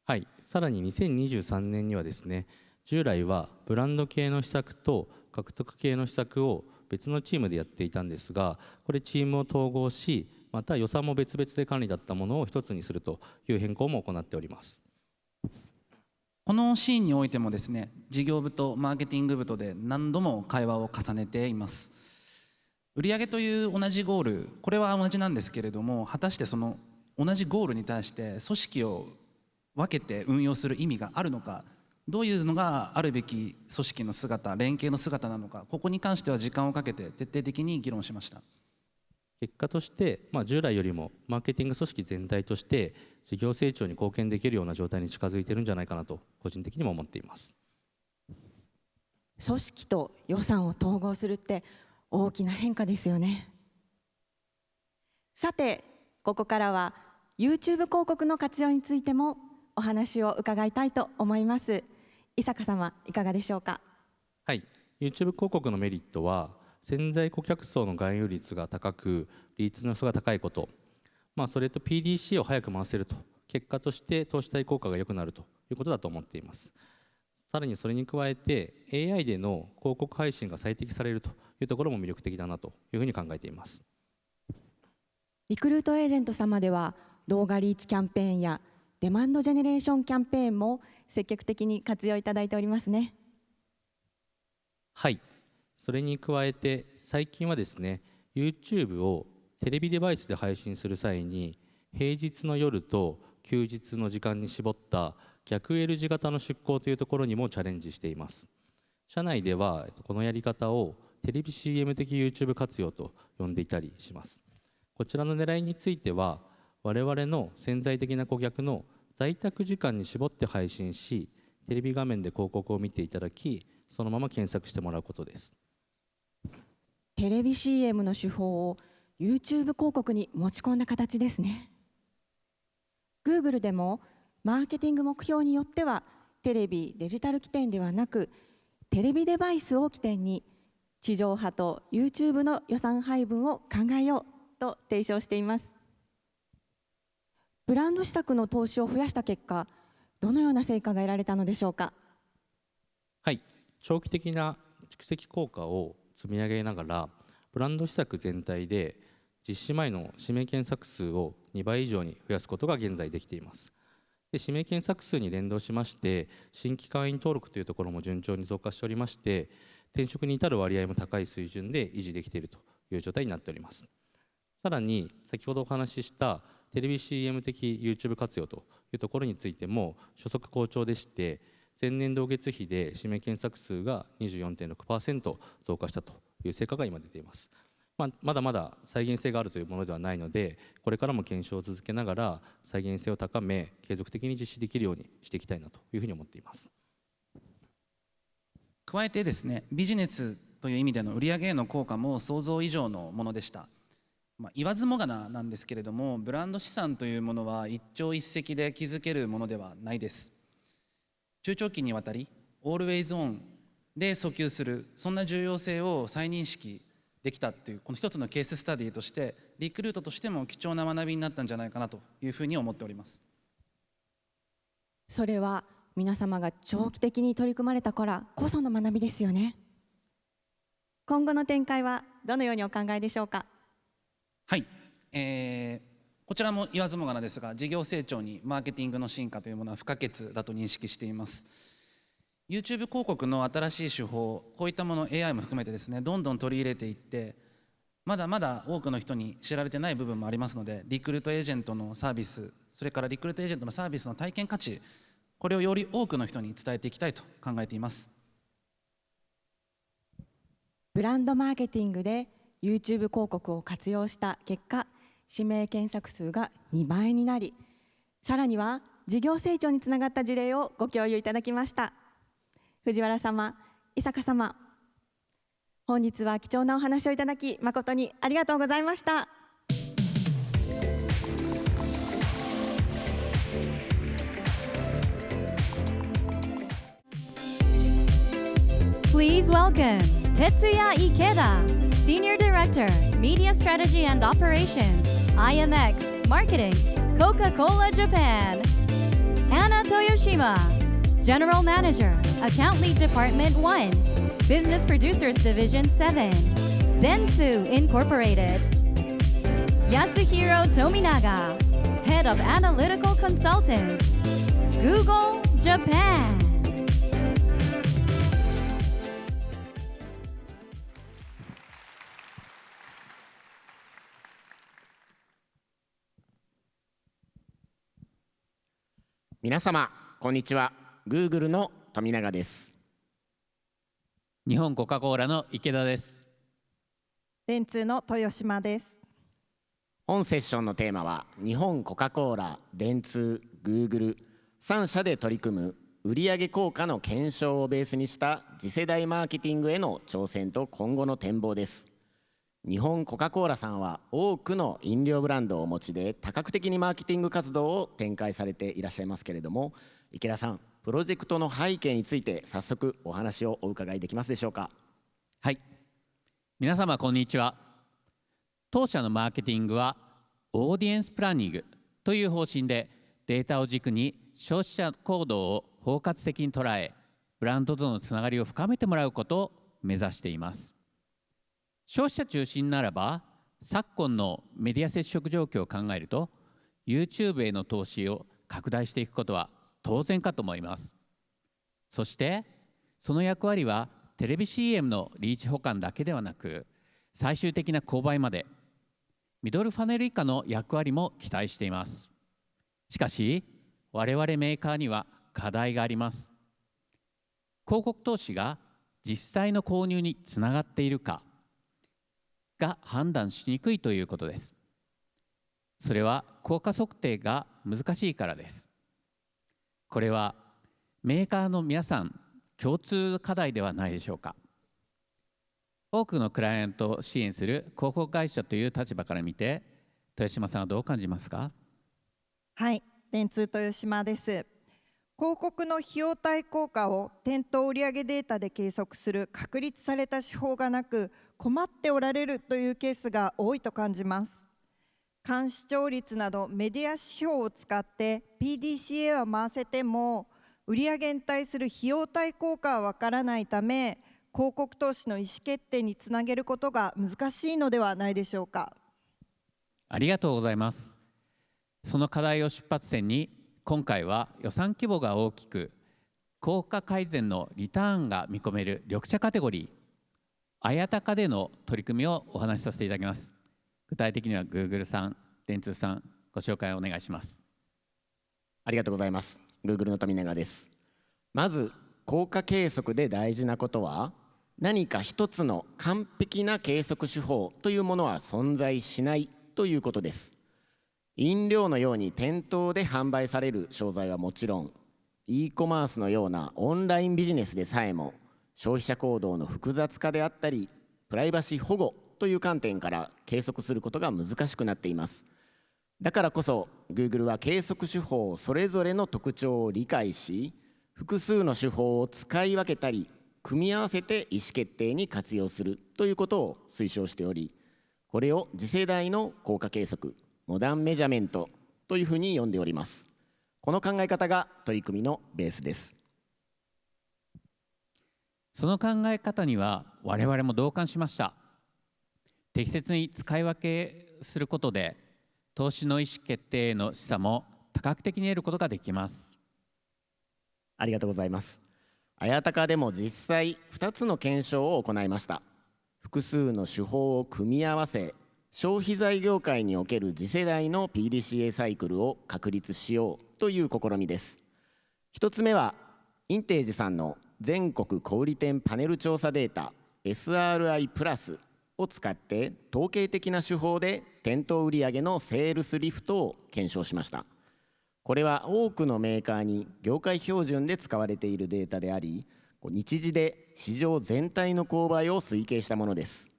はい、さらに2023年にはですね、従来はブランド系の施策と獲得系の施策を別のチームでやっていたんですが、これチームを統合し、また予算も別々で管理だったものを一つにするという変更も行っております。このシーンにおいてもですね、事業部とマーケティング部とで何度も会話を重ねています。売上という同じゴール、これは同じなんですけれども、果たしてその同じゴールに対して組織を分けて運用する意味があるのか、どういうのがあるべき組織の姿、連携の姿なのか、ここに関しては時間をかけて徹底的に議論しました。結果として、従来よりもマーケティング組織全体として事業成長に貢献できるような状態に近づいているんじゃないかなと個人的にも思っています。組織と予算を統合するって大きな変化ですよね。さて、ここからは YouTube 広告の活用についてもお話を伺いたいと思います。伊坂様、いかがでしょうか。はい、YouTube 広告のメリットは潜在顧客層の含有率が高く、利率の差が高いこと、それと PDC を早く回せると、結果として投資対効果が良くなるということだと思っています。さらにそれに加えて AI での広告配信が最適されるというところも魅力的だなというふうに考えています。リクルートエージェント様では動画リーチキャンペーンやデマンドジェネレーションキャンペーンも積極的に活用いただいておりますね。はい、それに加えて最近はですね、 YouTube をテレビデバイスで配信する際に平日の夜と休日の時間に絞った逆 L 字型の出稿というところにもチャレンジしています。社内ではこのやり方をテレビ CM 的 YouTube 活用と呼んでいたりします。こちらの狙いについては、我々の潜在的な顧客の在宅時間に絞って配信し、テレビ画面で広告を見ていただき、そのまま検索してもらうことです。テレビ CM の手法を YouTube 広告に持ち込んだ形ですね。 Google でもマーケティング目標によってはテレビデジタル起点ではなく、テレビデバイスを起点に地上波と YouTube の予算配分を考えようと提唱しています。ブランド施策の投資を増やした結果、どのような成果が得られたのでしょうか。はい、長期的な蓄積効果を積み上げながら、ブランド施策全体で実施前の指名検索数を2倍以上に増やすことが現在できています。で、指名検索数に連動しまして新規会員登録というところも順調に増加しておりまして、転職に至る割合も高い水準で維持できているという状態になっております。さらに先ほどお話ししたテレビ CM 的 YouTube 活用というところについても初速好調でして、前年同月比で指名検索数が 24.6% 増加したという成果が今出ています。まだまだ再現性があるというものではないので、これからも検証を続けながら再現性を高め、継続的に実施できるようにしていきたいなというふうに思っています。加えてですね、ビジネスという意味での売上への効果も想像以上のものでした。言わずもがななんですけれども、ブランド資産というものは一朝一夕で築けるものではないです。中長期にわたりオールウェイズオンで訴求する、そんな重要性を再認識できたという、この一つのケーススタディとしてリクルートとしても貴重な学びになったんじゃないかなというふうに思っております。それは皆様が長期的に取り組まれたからこその学びですよね。今後の展開はどのようにお考えでしょうか。はい、こちらも言わずもがなですが、事業成長にマーケティングの進化というものは不可欠だと認識しています。 YouTube 広告の新しい手法、こういったもの AI も含めてですね、どんどん取り入れていって、まだまだ多くの人に知られてない部分もありますので、リクルートエージェントのサービス、それからリクルートエージェントのサービスの体験価値、これをより多くの人に伝えていきたいと考えています。ブランドマーケティングで YouTube 広告を活用した結果、指名検索数が2倍になり、さらには事業成長につながった事例をご共有いただきました。藤原様、伊坂様、本日は貴重なお話をいただき誠にありがとうございました。Please welcome Tetsuya Ikeda, Senior Director, Media Strategy and Operations, IMX Marketing, Coca-Cola Japan. Anna Toyoshima, General Manager, Account Lead Department 1, Business Producers Division 7, Dentsu Incorporated. Yasuhiro Tominaga, Head of Analytical Consultants, Google Japan.皆様こんにちは。 Google の富永です。日本コカ・コーラの池田です。電通の豊島です。本セッションのテーマは日本コカ・コーラ、電通、Google 3社で取り組む売上効果の検証をベースにした次世代マーケティングへの挑戦と今後の展望です。日本コカ・コーラさんは多くの飲料ブランドをお持ちで多角的にマーケティング活動を展開されていらっしゃいますけれども、池田さん、プロジェクトの背景について早速お話をお伺いできますでしょうか。はい、皆様こんにちは。当社のマーケティングはオーディエンスプランニングという方針でデータを軸に消費者行動を包括的に捉え、ブランドとのつながりを深めてもらうことを目指しています。消費者中心ならば、昨今のメディア接触状況を考えると YouTube への投資を拡大していくことは当然かと思います。そしてその役割はテレビ CM のリーチ補完だけではなく、最終的な購買までミドルファネル以下の役割も期待しています。しかし我々メーカーには課題があります。広告投資が実際の購入につながっているかが判断しにくいということです。それは効果測定が難しいからです。これはメーカーの皆さん共通課題ではないでしょうか。多くのクライアントを支援する広告会社という立場から見て、豊島さんはどう感じますか。はい、電通豊島です。広告の費用対効果を店頭売上データで計測する確立された手法がなく、困っておられるというケースが多いと感じます。監視聴率などメディア指標を使って PDCA は回せても、売上に対する費用対効果はわからないため、広告投資の意思決定につなげることが難しいのではないでしょうか。ありがとうございます。その課題を出発点に、今回は予算規模が大きく効果改善のリターンが見込める緑茶カテゴリーあやたかでの取り組みをお話しさせていただきます。具体的には Google さん、電通さん、ご紹介をお願いします。ありがとうございます。 Google の富永です。まず効果計測で大事なことは、何か一つの完璧な計測手法というものは存在しないということです。飲料のように店頭で販売される商材はもちろん、e コマースのようなオンラインビジネスでさえも消費者行動の複雑化であったり、プライバシー保護という観点から計測することが難しくなっています。だからこそ Google は計測手法それぞれの特徴を理解し、複数の手法を使い分けたり組み合わせて意思決定に活用するということを推奨しており、これを次世代の効果計測、モダンメジャメントというふうに呼んでおります。この考え方が取り組みのベースです。その考え方には我々も同感しました。適切に使い分けすることで投資の意思決定への示唆も多角的に得ることができます。ありがとうございます。あやたかでも実際2つの検証を行いました。複数の手法を組み合わせ、消費財業界における次世代の PDCA サイクルを確立しようという試みです。1つ目はインテージさんの全国小売店パネル調査データ SRI プラスを使って統計的な手法で店頭売上のセールスリフトを検証しました。これは多くのメーカーに業界標準で使われているデータであり、日時で市場全体の購買を推計したものです。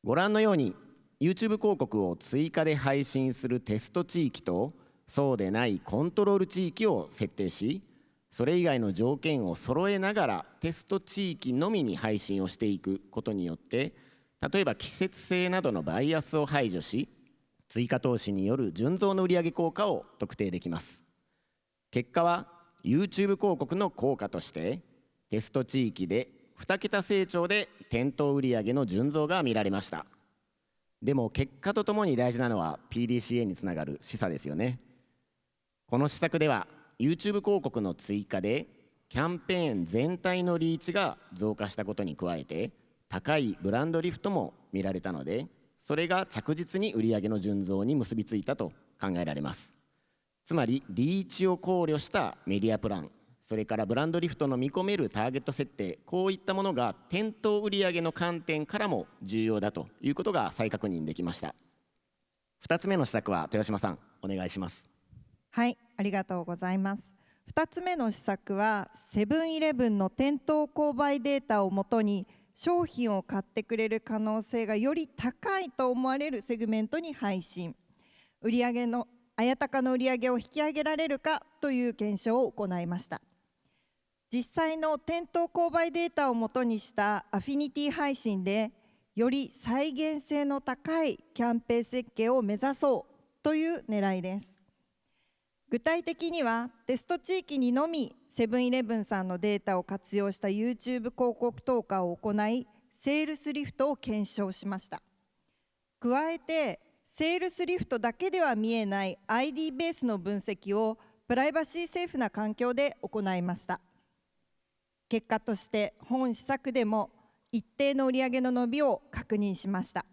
ご覧のように YouTube 広告を追加で配信するテスト地域とそうでないコントロール地域を設定し、それ以外の条件を揃えながらテスト地域のみに配信をしていくことによって、例えば季節性などのバイアスを排除し、追加投資による純増の売上効果を特定できます。結果は YouTube 広告の効果として、テスト地域で2桁成長で店頭売上の純増が見られました。でも結果とともに大事なのは PDCA につながる示唆ですよね。この施策では YouTube 広告の追加でキャンペーン全体のリーチが増加したことに加えて、高いブランドリフトも見られたので、それが着実に売上の純増に結びついたと考えられます。つまりリーチを考慮したメディアプラン、それからブランドリフトの見込めるターゲット設定、こういったものが店頭売上の観点からも重要だということが再確認できました。2つ目の施策は豊島さん、お願いします。はい、ありがとうございます。2つ目の施策はセブンイレブンの店頭購買データをもとに商品を買ってくれる可能性がより高いと思われるセグメントに配信、売上の綾鷹の売上を引き上げられるかという検証を行いました。実際の店頭購買データをもとにしたアフィニティ配信でより再現性の高いキャンペーン設計を目指そうという狙いです。具体的にはテスト地域にのみセブンイレブンさんのデータを活用した YouTube 広告投下を行い、セールスリフトを検証しました。加えてセールスリフトだけでは見えない ID ベースの分析をプライバシーセーフな環境で行いました。結果として本施策でも一定の売上の伸びを確認しました。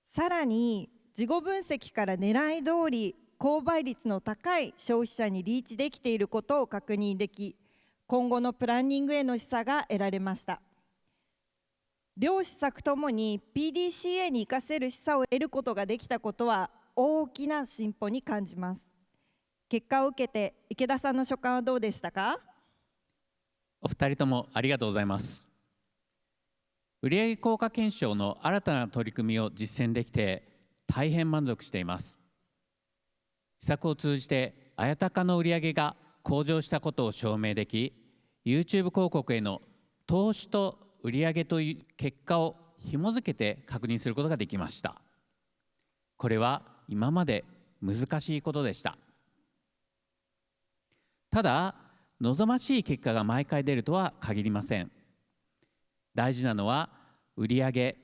さらに事後分析から狙い通り購買率の高い消費者にリーチできていることを確認でき、今後のプランニングへの示唆が得られました。両施策ともに PDCA に生かせる示唆を得ることができたことは大きな進歩に感じます。結果を受けて池田さんの所感はどうでしたか？お二人ともありがとうございます。売上効果検証の新たな取り組みを実践できて大変満足しています。施策を通じて綾鷹の売上が向上したことを証明でき、 YouTube 広告への投資と売上という結果を紐付けて確認することができました。これは今まで難しいことでした。ただ望ましい結果が毎回出るとは限りません。大事なのは売上、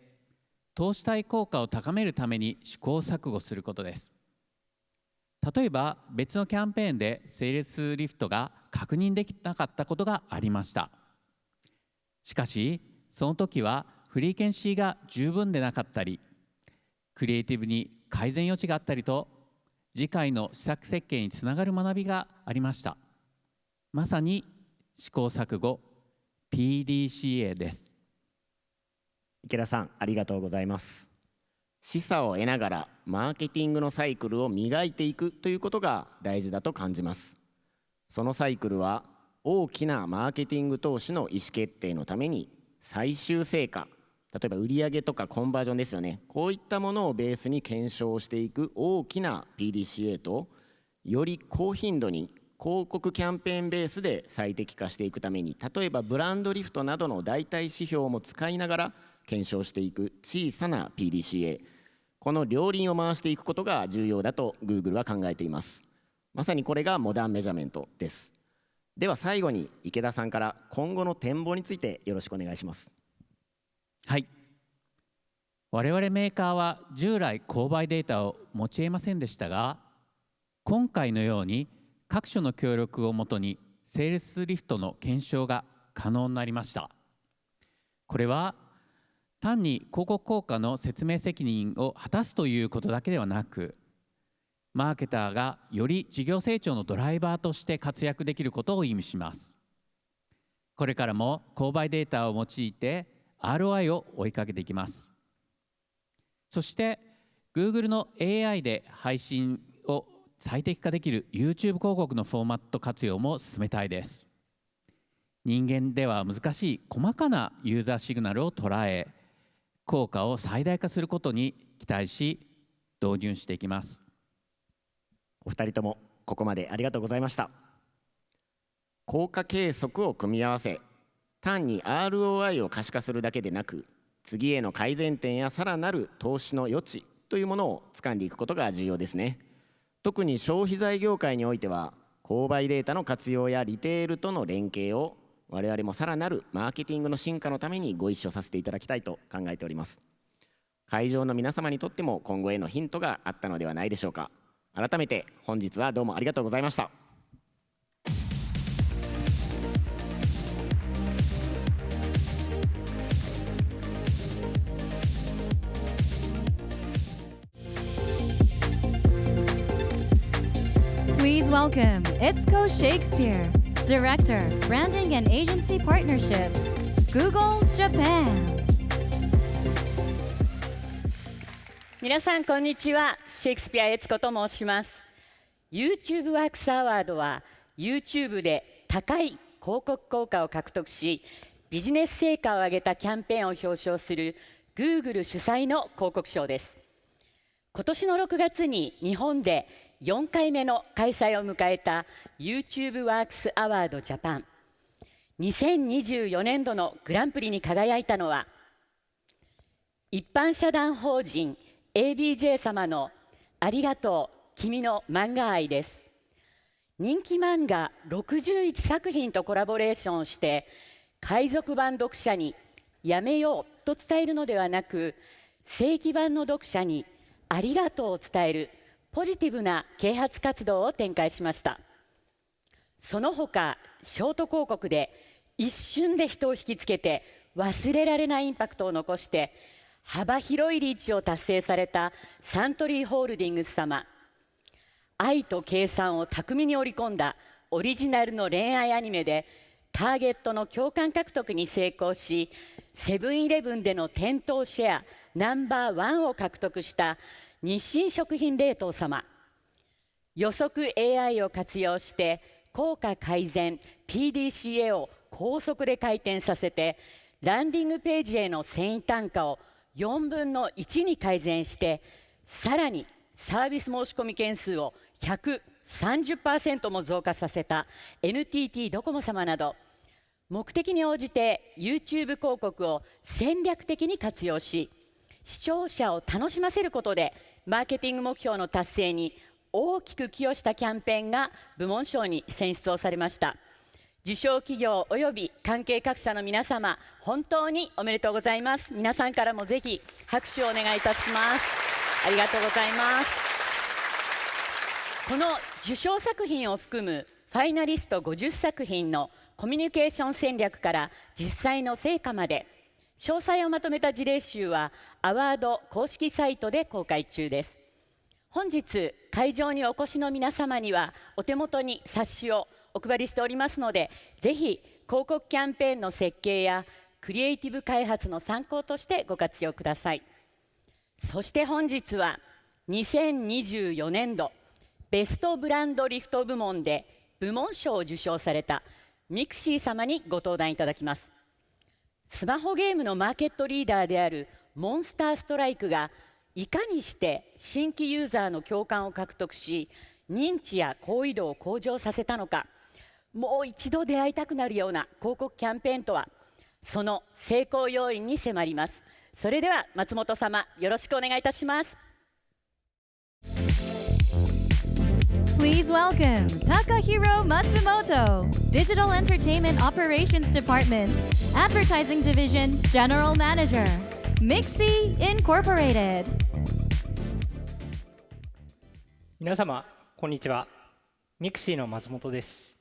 投資対効果を高めるために試行錯誤することです。例えば別のキャンペーンでセールスリフトが確認できなかったことがありました。しかしその時はフリーケンシーが十分でなかったり、クリエイティブに改善余地があったりと、次回の施策設計につながる学びがありました。まさに試行錯誤 PDCA です。池田さん、ありがとうございます。示唆を得ながらマーケティングのサイクルを磨いていくということが大事だと感じます。そのサイクルは大きなマーケティング投資の意思決定のために最終成果、例えば売上とかコンバージョンですよね、こういったものをベースに検証していく大きな PDCA と、より高頻度に広告キャンペーンベースで最適化していくために、例えばブランドリフトなどの代替指標も使いながら検証していく小さな PDCA、 この両輪を回していくことが重要だと Google は考えています。まさにこれがモダンメジャメントです。では最後に池田さんから今後の展望についてよろしくお願いします。はい、我々メーカーは従来購買データを持ち得ませんでしたが、今回のように各種の協力をもとにセールスリフトの検証が可能になりました。これは単に広告効果の説明責任を果たすということだけではなく、マーケターがより事業成長のドライバーとして活躍できることを意味します。これからも購買データを用いて ROI を追いかけていきます。そして Google の AI で配信を最適化できる YouTube 広告のフォーマット活用も進めたいです。人間では難しい細かなユーザーシグナルを捉え、効果を最大化することに期待し導入していきます。お二人ともここまでありがとうございました。効果計測を組み合わせ、単に ROI を可視化するだけでなく、次への改善点やさらなる投資の余地というものを掴んでいくことが重要ですね。特に消費財業界においては、購買データの活用やリテールとの連携を我々もさらなるマーケティングの進化のためにご一緒させていただきたいと考えております。会場の皆様にとっても今後へのヒントがあったのではないでしょうか。改めて本日はどうもありがとうございました。Please welcome Itsuko Shakespeare, Director, Branding and Agency Partnership, Google Japan. 皆さんこんにちは。シェイクスピア悦子と申します。 YouTube ワークスアワードは YouTube で高い広告効果を獲得し、ビジネス成果を上げたキャンペーンを表彰する Google 主催の広告賞です。今年の6月に日本で4回目の開催を迎えた YouTube ワークスアワードジャパン。2024年度のグランプリに輝いたのは、一般社団法人 ABJ 様のありがとう君の漫画愛です。人気漫画61作品とコラボレーションをして、海賊版読者にやめようと伝えるのではなく、正規版の読者にありがとうを伝えるポジティブな啓発活動を展開しました。その他、ショート広告で一瞬で人を引きつけて忘れられないインパクトを残して、幅広いリーチを達成されたサントリーホールディングス様。愛と計算を巧みに織り込んだオリジナルの恋愛アニメでターゲットの共感獲得に成功し、セブンイレブンでの店頭シェアナンバー1を獲得した日清食品冷凍様。予測 AI を活用して効果改善 PDCA を高速で回転させて、ランディングページへの遷移単価を4分の1に改善して、さらにサービス申し込み件数を130% も増加させた NTT ドコモ様など、目的に応じて YouTube 広告を戦略的に活用し、視聴者を楽しませることでマーケティング目標の達成に大きく寄与したキャンペーンが部門賞に選出をされました。受賞企業および関係各社の皆様、本当におめでとうございます。皆さんからもぜひ拍手をお願いいたします。ありがとうございます。この受賞作品を含むファイナリスト50作品のコミュニケーション戦略から実際の成果まで、詳細をまとめた事例集はアワード公式サイトで公開中です。本日会場にお越しの皆様にはお手元に冊子をお配りしておりますので、ぜひ広告キャンペーンの設計やクリエイティブ開発の参考としてご活用ください。そして本日は2024年度ベストブランドリフト部門で部門賞を受賞されたミクシー様にご登壇いただきます。スマホゲームのマーケットリーダーであるモンスターストライクがいかにして新規ユーザーの共感を獲得し、認知や好意度を向上させたのか、もう一度出会いたくなるような広告キャンペーンとは、その成功要因に迫ります。それでは松本様、よろしくお願いいたします。Please welcome Takahiro Matsumoto, Digital Entertainment Operations Department, Advertising Division General Manager, Mixi Incorporated. 皆様こんにちは。ミクシーの松本です。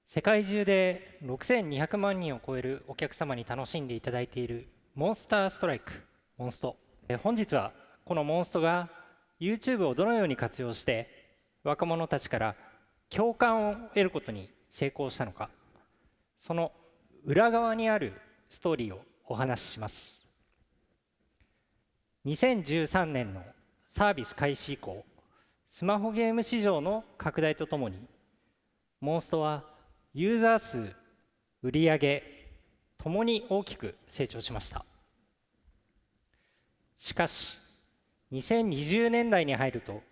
世界中で6200万人を超えるお客様に楽しんでいただいているモンスターストライク、モンスト。本日はこのモンストが YouTube をどのように活用して若者たちから共感を得ることに成功したのか、その裏側にあるストーリーをお話しします。2013年のサービス開始以降、スマホゲーム市場の拡大とともに、モンストはユーザー数、売上ともに大きく成長しました。しかし、2020年代に入ると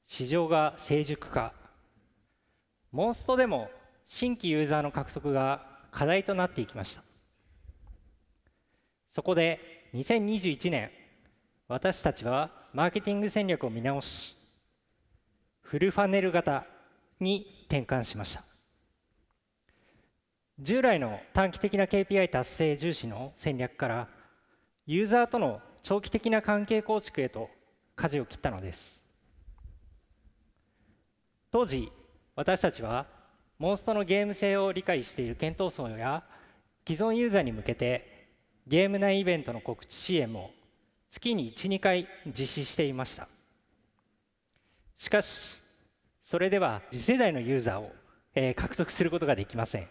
市場が成熟化、モンストでも新規ユーザーの獲得が課題となっていきました。そこで2021年、私たちはマーケティング戦略を見直し、フルファネル型に転換しました。従来の短期的な KPI 達成重視の戦略から、ユーザーとの長期的な関係構築へと舵を切ったのです。当時、私たちはモンストのゲーム性を理解している検討層や既存ユーザーに向けてゲーム内イベントの告知 CM を月に 1,2 回実施していました。しかし、それでは次世代のユーザーを獲得することができません。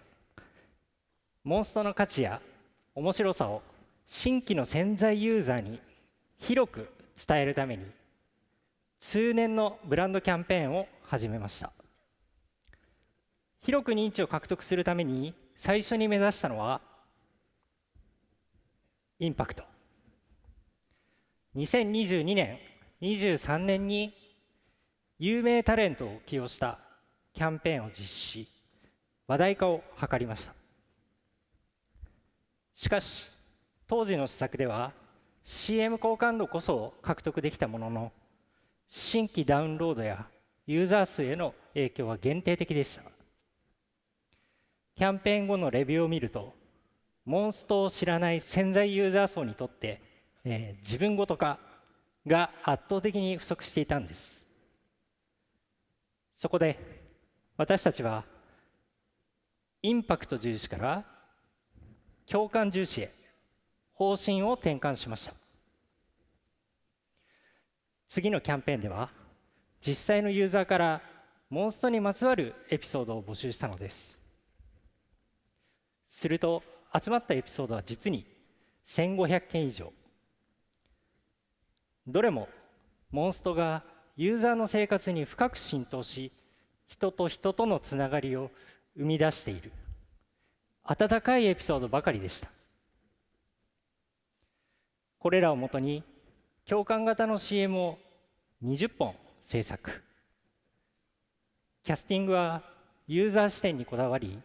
モンストの価値や面白さを新規の潜在ユーザーに広く伝えるために、通年のブランドキャンペーンを始めました。広く認知を獲得するために最初に目指したのはインパクト。2022年、23年に有名タレントを起用したキャンペーンを実施し、話題化を図りました。しかし、当時の施策では CM 好感度こそ獲得できたものの、新規ダウンロードやユーザー数への影響は限定的でした。キャンペーン後のレビューを見ると、モンストを知らない潜在ユーザー層にとって、自分ごと化が圧倒的に不足していたんです。そこで私たちはインパクト重視から共感重視へ方針を転換しました。次のキャンペーンでは実際のユーザーからモンストにまつわるエピソードを募集したのです。すると集まったエピソードは実に1500件以上。どれもモンストがユーザーの生活に深く浸透し、人と人とのつながりを生み出している温かいエピソードばかりでした。これらをもとに共感型の CM を20本制作。キャスティングはユーザー視点にこだわり、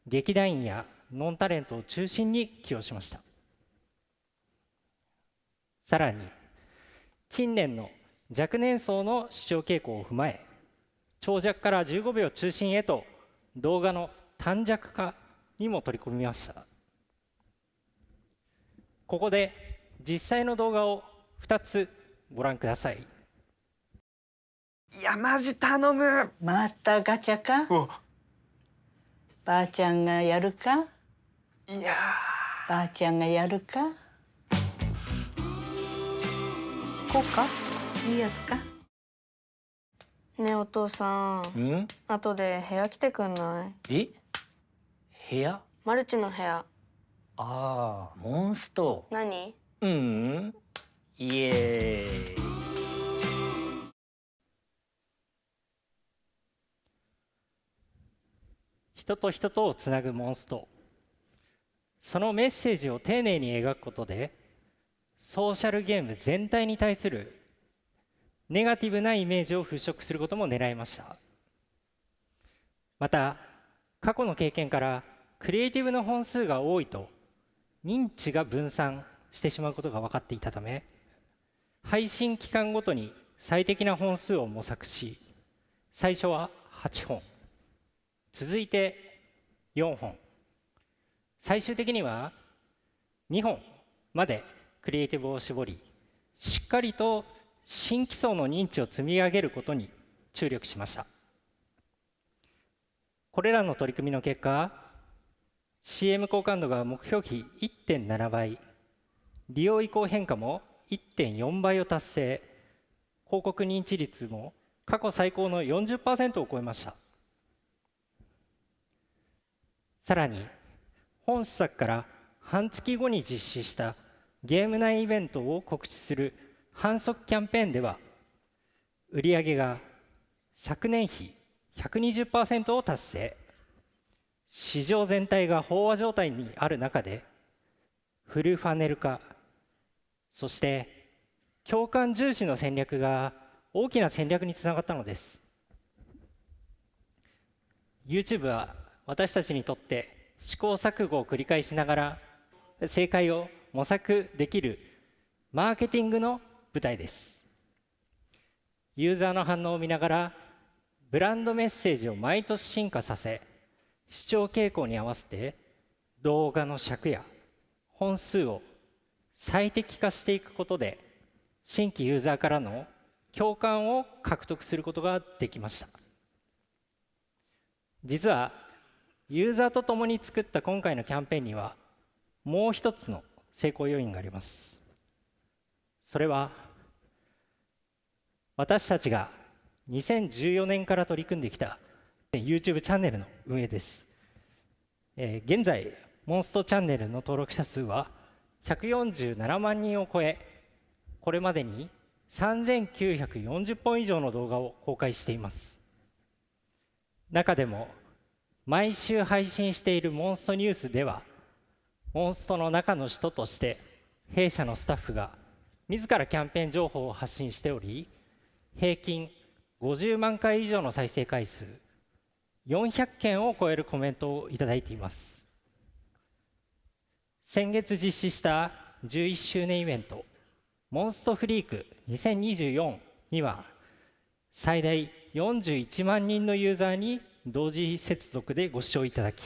劇団員やノンタレントを中心に起用しました。さらに近年の若年層の視聴傾向を踏まえ、長尺から15秒中心へと動画の短尺化にも取り込みました。ここで実際の動画を2つご覧ください。いやマジ頼む。またガチャか。ばあちゃんがやるか。いやばあちゃんがやるか。こうか。いいやつか。ねえお父さん、後で部屋来てくんない？え？部屋？マルチの部屋。ああ、モンスト。何？イエーイ。人と人とをつなぐモンスト。そのメッセージを丁寧に描くことで、ソーシャルゲーム全体に対するネガティブなイメージを払拭することも狙いました。また、過去の経験からクリエイティブの本数が多いと認知が分散してしまうことが分かっていたため、配信期間ごとに最適な本数を模索し、最初は8本、続いて4本、最終的には2本までクリエイティブを絞り、しっかりと新規層の認知を積み上げることに注力しました。これらの取り組みの結果、CM 好感度が目標比 1.7 倍、利用意向変化も 1.4 倍を達成、広告認知率も過去最高の 40% を超えました。さらに本施策から半月後に実施したゲーム内イベントを告知する販促キャンペーンでは、売上が昨年比 120% を達成。市場全体が飽和状態にある中で、フルファネル化、そして共感重視の戦略が大きな戦略につながったのです。 YouTube は私たちにとって試行錯誤を繰り返しながら正解を模索できるマーケティングの舞台です。ユーザーの反応を見ながらブランドメッセージを毎年進化させ、視聴傾向に合わせて動画の尺や本数を最適化していくことで、新規ユーザーからの共感を獲得することができました。実はユーザーと共に作った今回のキャンペーンにはもう一つの成功要因があります。それは私たちが2014年から取り組んできた YouTube チャンネルの運営です。現在モンストチャンネルの登録者数は147万人を超え、これまでに3940本以上の動画を公開しています。中でも毎週配信しているモンストニュースでは、モンストの中の人として弊社のスタッフが自らキャンペーン情報を発信しており、平均50万回以上の再生回数、400件を超えるコメントをいただいています。先月実施した11周年イベントモンストフリーク2024には、最大41万人のユーザーに同時接続でご視聴いただき、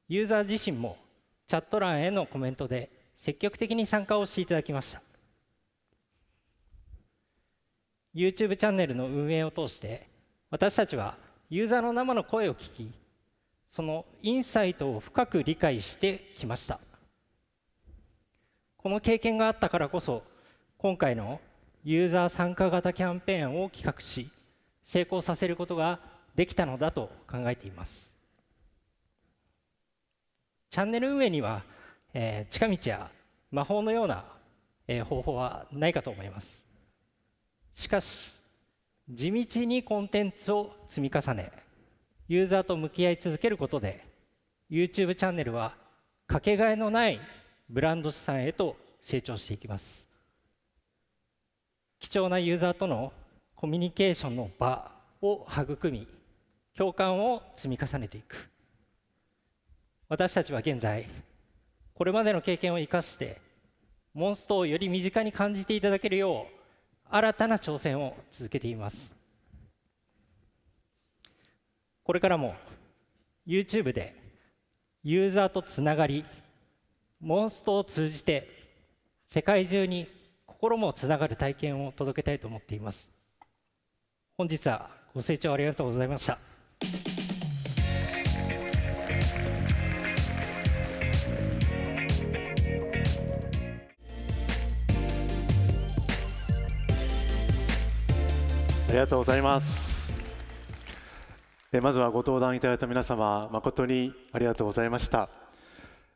ユーザー自身もチャット欄へのコメントで積極的に参加をしていただきました。 YouTube チャンネルの運営を通して、私たちはユーザーの生の声を聞き、そのインサイトを深く理解してきました。この経験があったからこそ、今回のユーザー参加型キャンペーンを企画し、成功させることができたのだと考えています。チャンネル運営には、近道や魔法のような、方法はないかと思います。しかし、地道にコンテンツを積み重ね、ユーザーと向き合い続けることで、YouTube チャンネルはかけがえのないブランド資産へと成長していきます。貴重なユーザーとのコミュニケーションの場を育み、共感を積み重ねていく。私たちは現在、これまでの経験を生かして、モンストをより身近に感じていただけるよう、新たな挑戦を続けています。これからも YouTube でユーザーとつながり、モンストを通じて世界中に心もつながる体験を届けたいと思っています。本日はご清聴ありがとうございました。ありがとうございます。まずはご登壇いただいた皆様、誠にありがとうございました。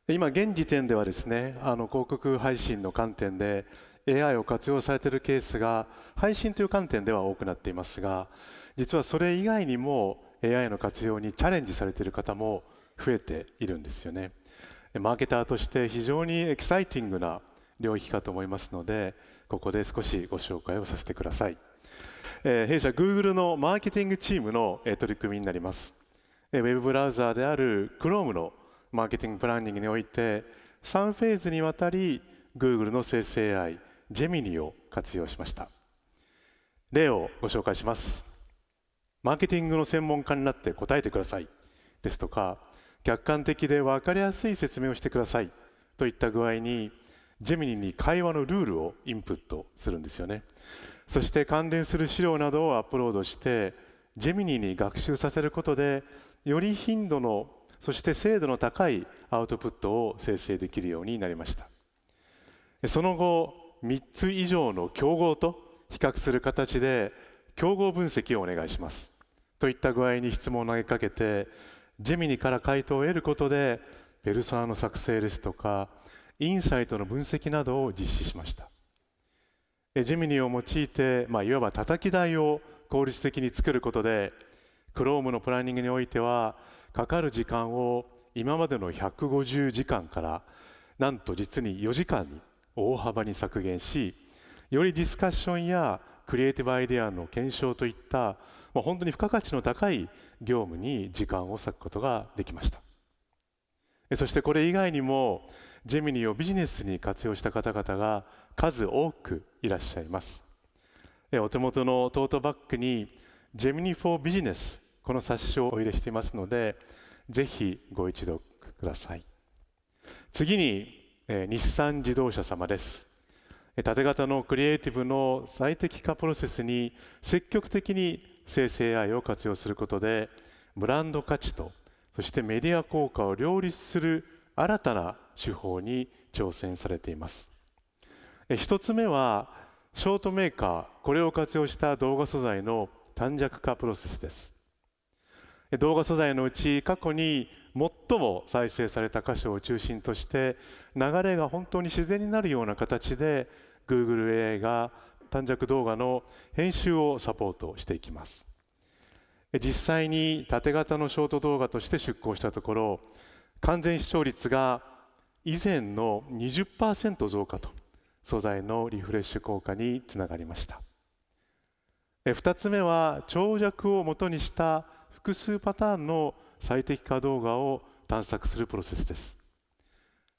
今現時点ではですね、広告配信の観点で AI を活用されているケースが配信という観点では多くなっていますが、実はそれ以外にも AI の活用にチャレンジされている方も増えているんですよね。マーケターとして非常にエキサイティングな領域かと思いますので、ここで少しご紹介をさせてください。弊社 Google のマーケティングチームの取り組みになります。ウェブブラウザーである Chrome のマーケティングプランニングにおいて3フェーズにわたり Google の生成 AI Gemini を活用しました。例をご紹介します。マーケティングの専門家になって答えてくださいですとか、客観的で分かりやすい説明をしてくださいといった具合に Gemini に会話のルールをインプットするんですよね。そして関連する資料などをアップロードしてジェミニに学習させることで、より頻度のそして精度の高いアウトプットを生成できるようになりました。その後3つ以上の競合と比較する形で競合分析をお願いしますといった具合に質問を投げかけて、ジェミニから回答を得ることでペルソナの作成ですとかインサイトの分析などを実施しました。ジェミニを用いて、いわば叩き台を効率的に作ることで Chrome のプランニングにおいてはかかる時間を今までの150時間からなんと実に4時間に大幅に削減し、よりディスカッションやクリエイティブアイデアの検証といった本当に付加価値の高い業務に時間を割くことができました。そしてこれ以外にもジェミニをビジネスに活用した方々が数多くいらっしゃいます。お手元のトートバッグにジェミニ for Business この冊子をお入れしていますので、ぜひご一読ください。次に日産自動車様です。縦型のクリエイティブの最適化プロセスに積極的に生成 AI を活用することでブランド価値とそしてメディア効果を両立する新たな手法に挑戦されています。一つ目はショートメーカー、これを活用した動画素材の短尺化プロセスです。動画素材のうち過去に最も再生された箇所を中心として流れが本当に自然になるような形で Google AI が短尺動画の編集をサポートしていきます。実際に縦型のショート動画として出稿したところ、完全視聴率が以前の 20% 増加と素材のリフレッシュ効果につながりました。2つ目は長尺を元にした複数パターンの最適化動画を探索するプロセスです。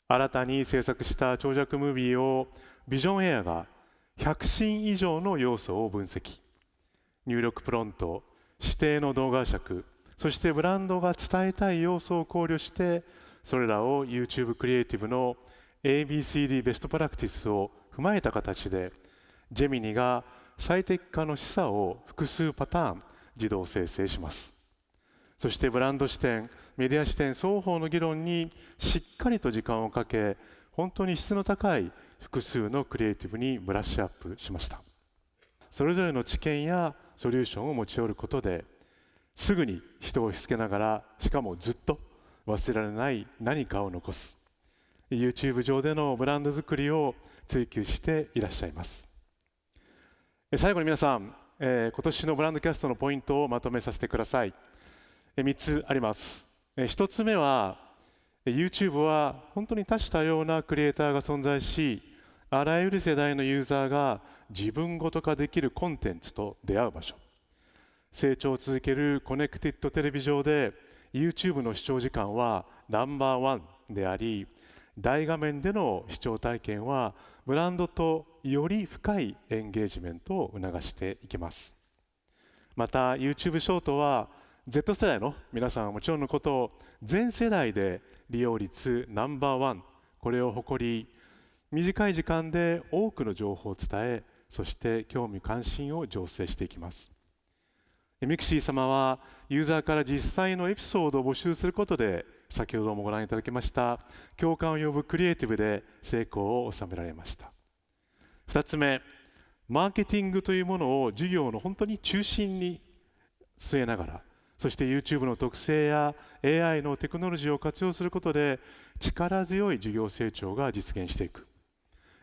新たに制作した長尺ムービーをビジョンエアが100シーン以上の要素を分析、入力プロント、指定の動画尺、そしてブランドが伝えたい要素を考慮してそれらを YouTube クリエイティブの ABCD ベストプラクティスを踏まえた形でジェミニが最適化の示唆を複数パターン自動生成します。そしてブランド視点、メディア視点双方の議論にしっかりと時間をかけ、本当に質の高い複数のクリエイティブにブラッシュアップしました。それぞれの知見やソリューションを持ち寄ることですぐに人を引きつけながら、しかもずっと忘れられない何かを残す YouTube 上でのブランド作りを追求していらっしゃいます。最後に皆さん、今年のブランドキャストのポイントをまとめさせてください。3つあります。1つ目は YouTube は本当に多種多様なクリエイターが存在し、あらゆる世代のユーザーが自分ごと化できるコンテンツと出会う場所。成長を続けるコネクティッドテレビ上で YouTube の視聴時間はナンバーワンであり、大画面での視聴体験はブランドとより深いエンゲージメントを促していきます。また YouTube ショートは Z 世代の皆さんはもちろんのこと、全世代で利用率ナンバーワン、これを誇り、短い時間で多くの情報を伝え、そして興味関心を醸成していきます。ミクシー様はユーザーから実際のエピソードを募集することで、先ほどもご覧いただきました共感を呼ぶクリエイティブで成功を収められました。2つ目、マーケティングというものを事業の本当に中心に据えながら、そして YouTube の特性や AI のテクノロジーを活用することで力強い事業成長が実現していく。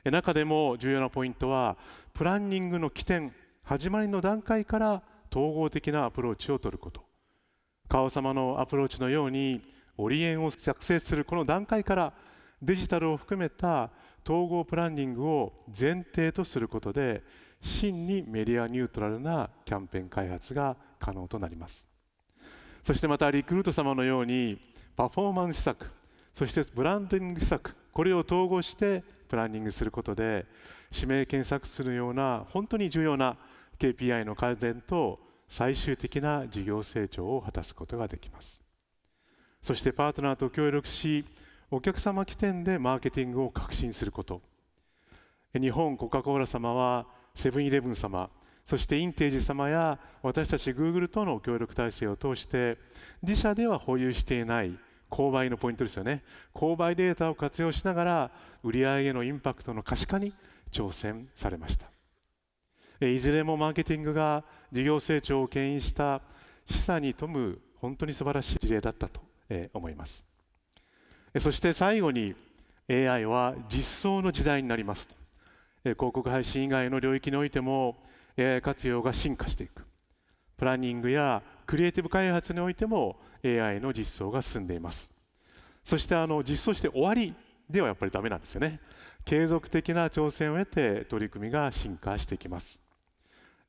中でも重要なポイントはプランニングの起点、始まりの段階から統合的なアプローチを取ること。川尾様のアプローチのようにオリエンを作成するこの段階からデジタルを含めた統合プランニングを前提とすることで真にメディアニュートラルなキャンペーン開発が可能となります。そしてまたリクルート様のようにパフォーマンス施策、そしてブランディング施策、これを統合してプランニングすることで指名検索するような本当に重要な KPI の改善と最終的な事業成長を果たすことができます。そしてパートナーと協力し、お客様起点でマーケティングを革新すること。日本コカ・コーラ様はセブンイレブン様、そしてインテージ様や私たち Google との協力体制を通して自社では保有していない購買のポイントですよね。購買データを活用しながら売上のインパクトの可視化に挑戦されました。いずれもマーケティングが事業成長を牽引した示唆に富む本当に素晴らしい事例だったと思います。そして最後に AI は実装の時代になりますと。広告配信以外の領域においても AI 活用が進化していく。プランニングやクリエイティブ開発においても AI の実装が進んでいます。そして実装して終わりではやっぱりダメなんですよね。継続的な挑戦を得て取り組みが進化していきます。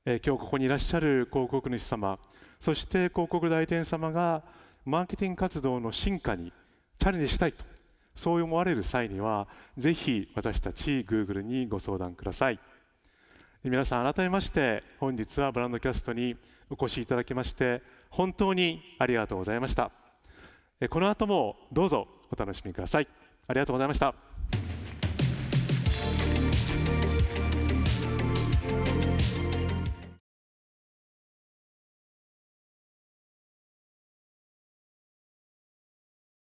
今日ここにいらっしゃる広告主様、そして広告代理店様がマーケティング活動の進化にチャレンジしたいと、そう思われる際にはぜひ私たち Google にご相談ください。皆さん改めまして本日はブランドキャストにお越しいただきまして本当にありがとうございました。この後もどうぞお楽しみください。ありがとうございました。